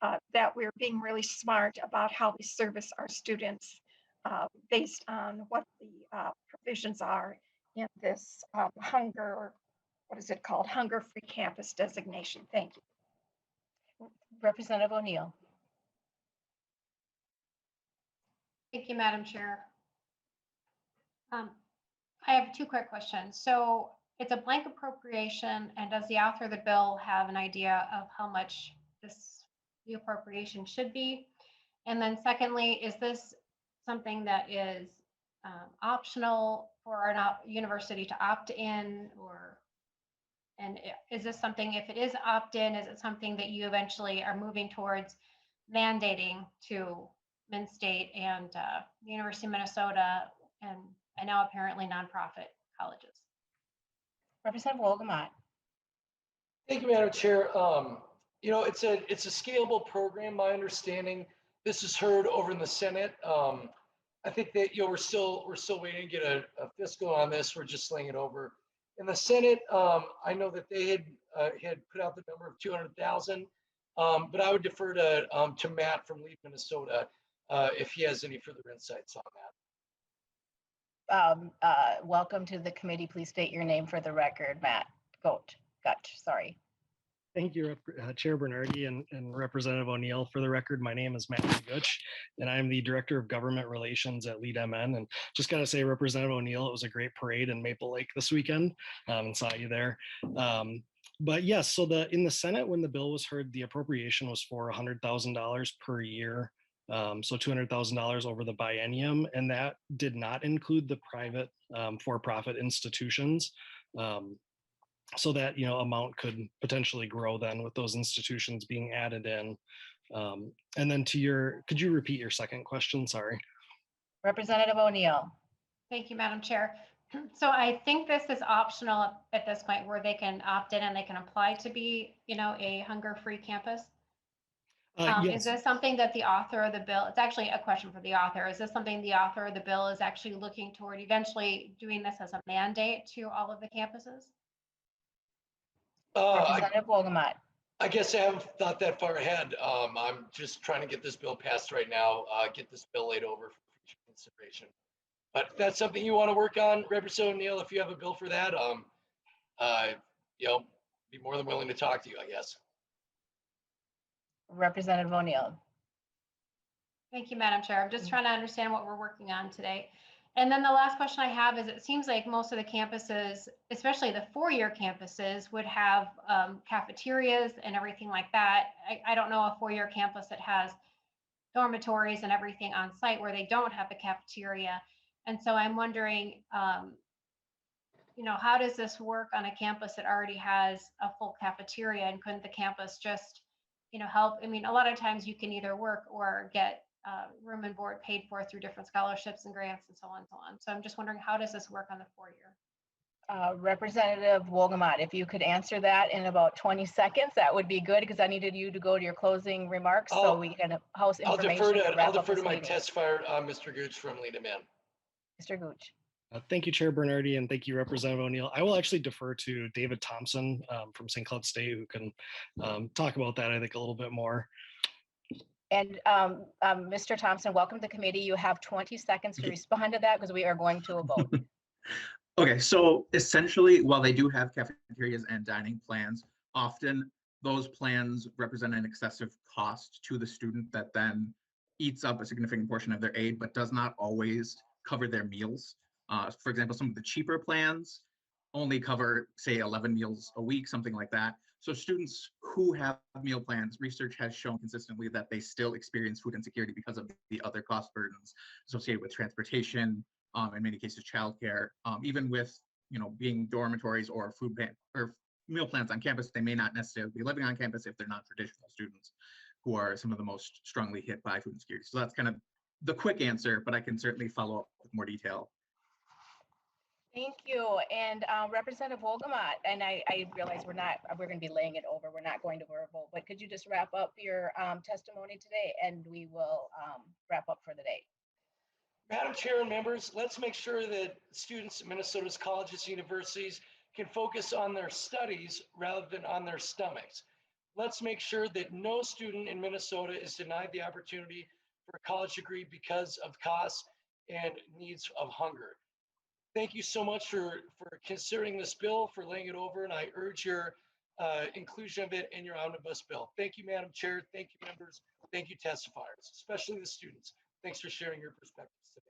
that we're being really smart about how we service our students based on what the provisions are in this hunger, or what is it called? Hunger-free campus designation. Thank you. Representative O'Neill. Thank you, Madam Chair. I have two quick questions. So it's a blank appropriation, and does the author of the bill have an idea of how much the appropriation should be? And then secondly, is this something that is optional for our university to opt in, and is this something, if it is opt-in, is it something that you eventually are moving towards mandating to Min State and the University of Minnesota and now apparently nonprofit colleges? Representative Wolgamott. Thank you, Madam Chair. It's a scalable program. My understanding, this is heard over in the Senate. I think that we're still waiting to get a fiscal on this. We're just slaying it over. In the Senate, I know that they had put out the number of 200,000, but I would defer to Matt from Lead, Minnesota, if he has any further insights on that. Welcome to the committee. Please state your name for the record, Matt. Gutch, sorry. Thank you, Chair Bernardi and Representative O'Neill. For the record, my name is Matt Gutch, and I'm the Director of Government Relations at Lead MN. And just got to say, Representative O'Neill, it was a great parade in Maple Lake this weekend, and saw you there. But yes, so in the Senate, when the bill was heard, the appropriation was for $100,000 per year. So $200,000 over the biennium, and that did not include the private for-profit institutions. So that amount could potentially grow then with those institutions being added in. And then could you repeat your second question? Sorry. Representative O'Neill. Thank you, Madam Chair. So I think this is optional at this point, where they can opt in and they can apply to be, a hunger-free campus. Yes. Is this something that the author of the bill, it's actually a question for the author, is this something the author of the bill is actually looking toward eventually doing this as a mandate to all of the campuses? Representative Wolgamott. I guess I haven't thought that far ahead. I'm just trying to get this bill passed right now, get this bill laid over for future consideration. But if that's something you want to work on, Representative O'Neill, if you have a bill for that, be more than willing to talk to you, I guess. Representative O'Neill. Thank you, Madam Chair. I'm just trying to understand what we're working on today. And then the last question I have is, it seems like most of the campuses, especially the four-year campuses, would have cafeterias and everything like that. I don't know a four-year campus that has dormitories and everything on site where they don't have a cafeteria. And so I'm wondering, how does this work on a campus that already has a full cafeteria? And couldn't the campus just, help? I mean, a lot of times you can either work or get room and board paid for through different scholarships and grants and so on and so on. So I'm just wondering, how does this work on the four-year? Representative Wolgamott, if you could answer that in about 20 seconds, that would be good, because I needed you to go to your closing remarks so we can house information. I'll defer to my testifier, Mr. Gooch from Lead MN. Mr. Gooch. Thank you, Chair Bernardi, and thank you, Representative O'Neill. I will actually defer to David Thompson from St. Cloud State, who can talk about that, I think, a little bit more. And Mr. Thompson, welcome to the committee. You have 20 seconds to respond to that, because we are going to a vote. Okay, so essentially, while they do have cafeterias and dining plans, often those plans represent an excessive cost to the student that then eats up a significant portion of their aid, but does not always cover their meals. For example, some of the cheaper plans only cover, say, 11 meals a week, something like that. So students who have meal plans, research has shown consistently that they still experience food insecurity because of the other cost burdens associated with transportation, in many cases, childcare, even with being dormitories or food plan or meal plans on campus. They may not necessarily be living on campus if they're non-traditional students, who are some of the most strongly hit by food insecurity. So that's kind of the quick answer, but I can certainly follow up with more detail. Thank you. And Representative Wolgamott, and I realize we're going to be laying it over. We're not going to verbal, but could you just wrap up your testimony today, and we will wrap up for the day. Madam Chair and members, let's make sure that students at Minnesota's colleges and universities can focus on their studies rather than on their stomachs. Let's make sure that no student in Minnesota is denied the opportunity for a college degree because of costs and needs of hunger. Thank you so much for considering this bill, for laying it over, and I urge your inclusion of it in your omnibus bill. Thank you, Madam Chair. Thank you, members. Thank you, testifiers, especially the students. Thanks for sharing your perspectives today.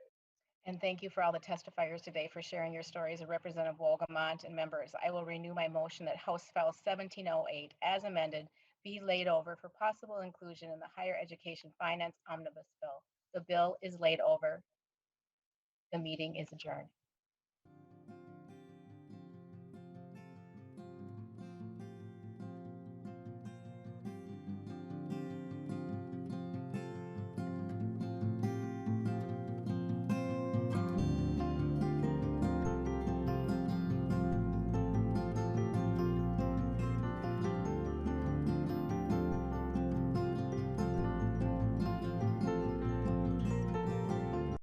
And thank you for all the testifiers today for sharing your stories. Representative Wolgamott and members, I will renew my motion that House File 1708 as amended be laid over for possible inclusion in the Higher Education Finance Omnibus Bill. The bill is laid over. The meeting is adjourned.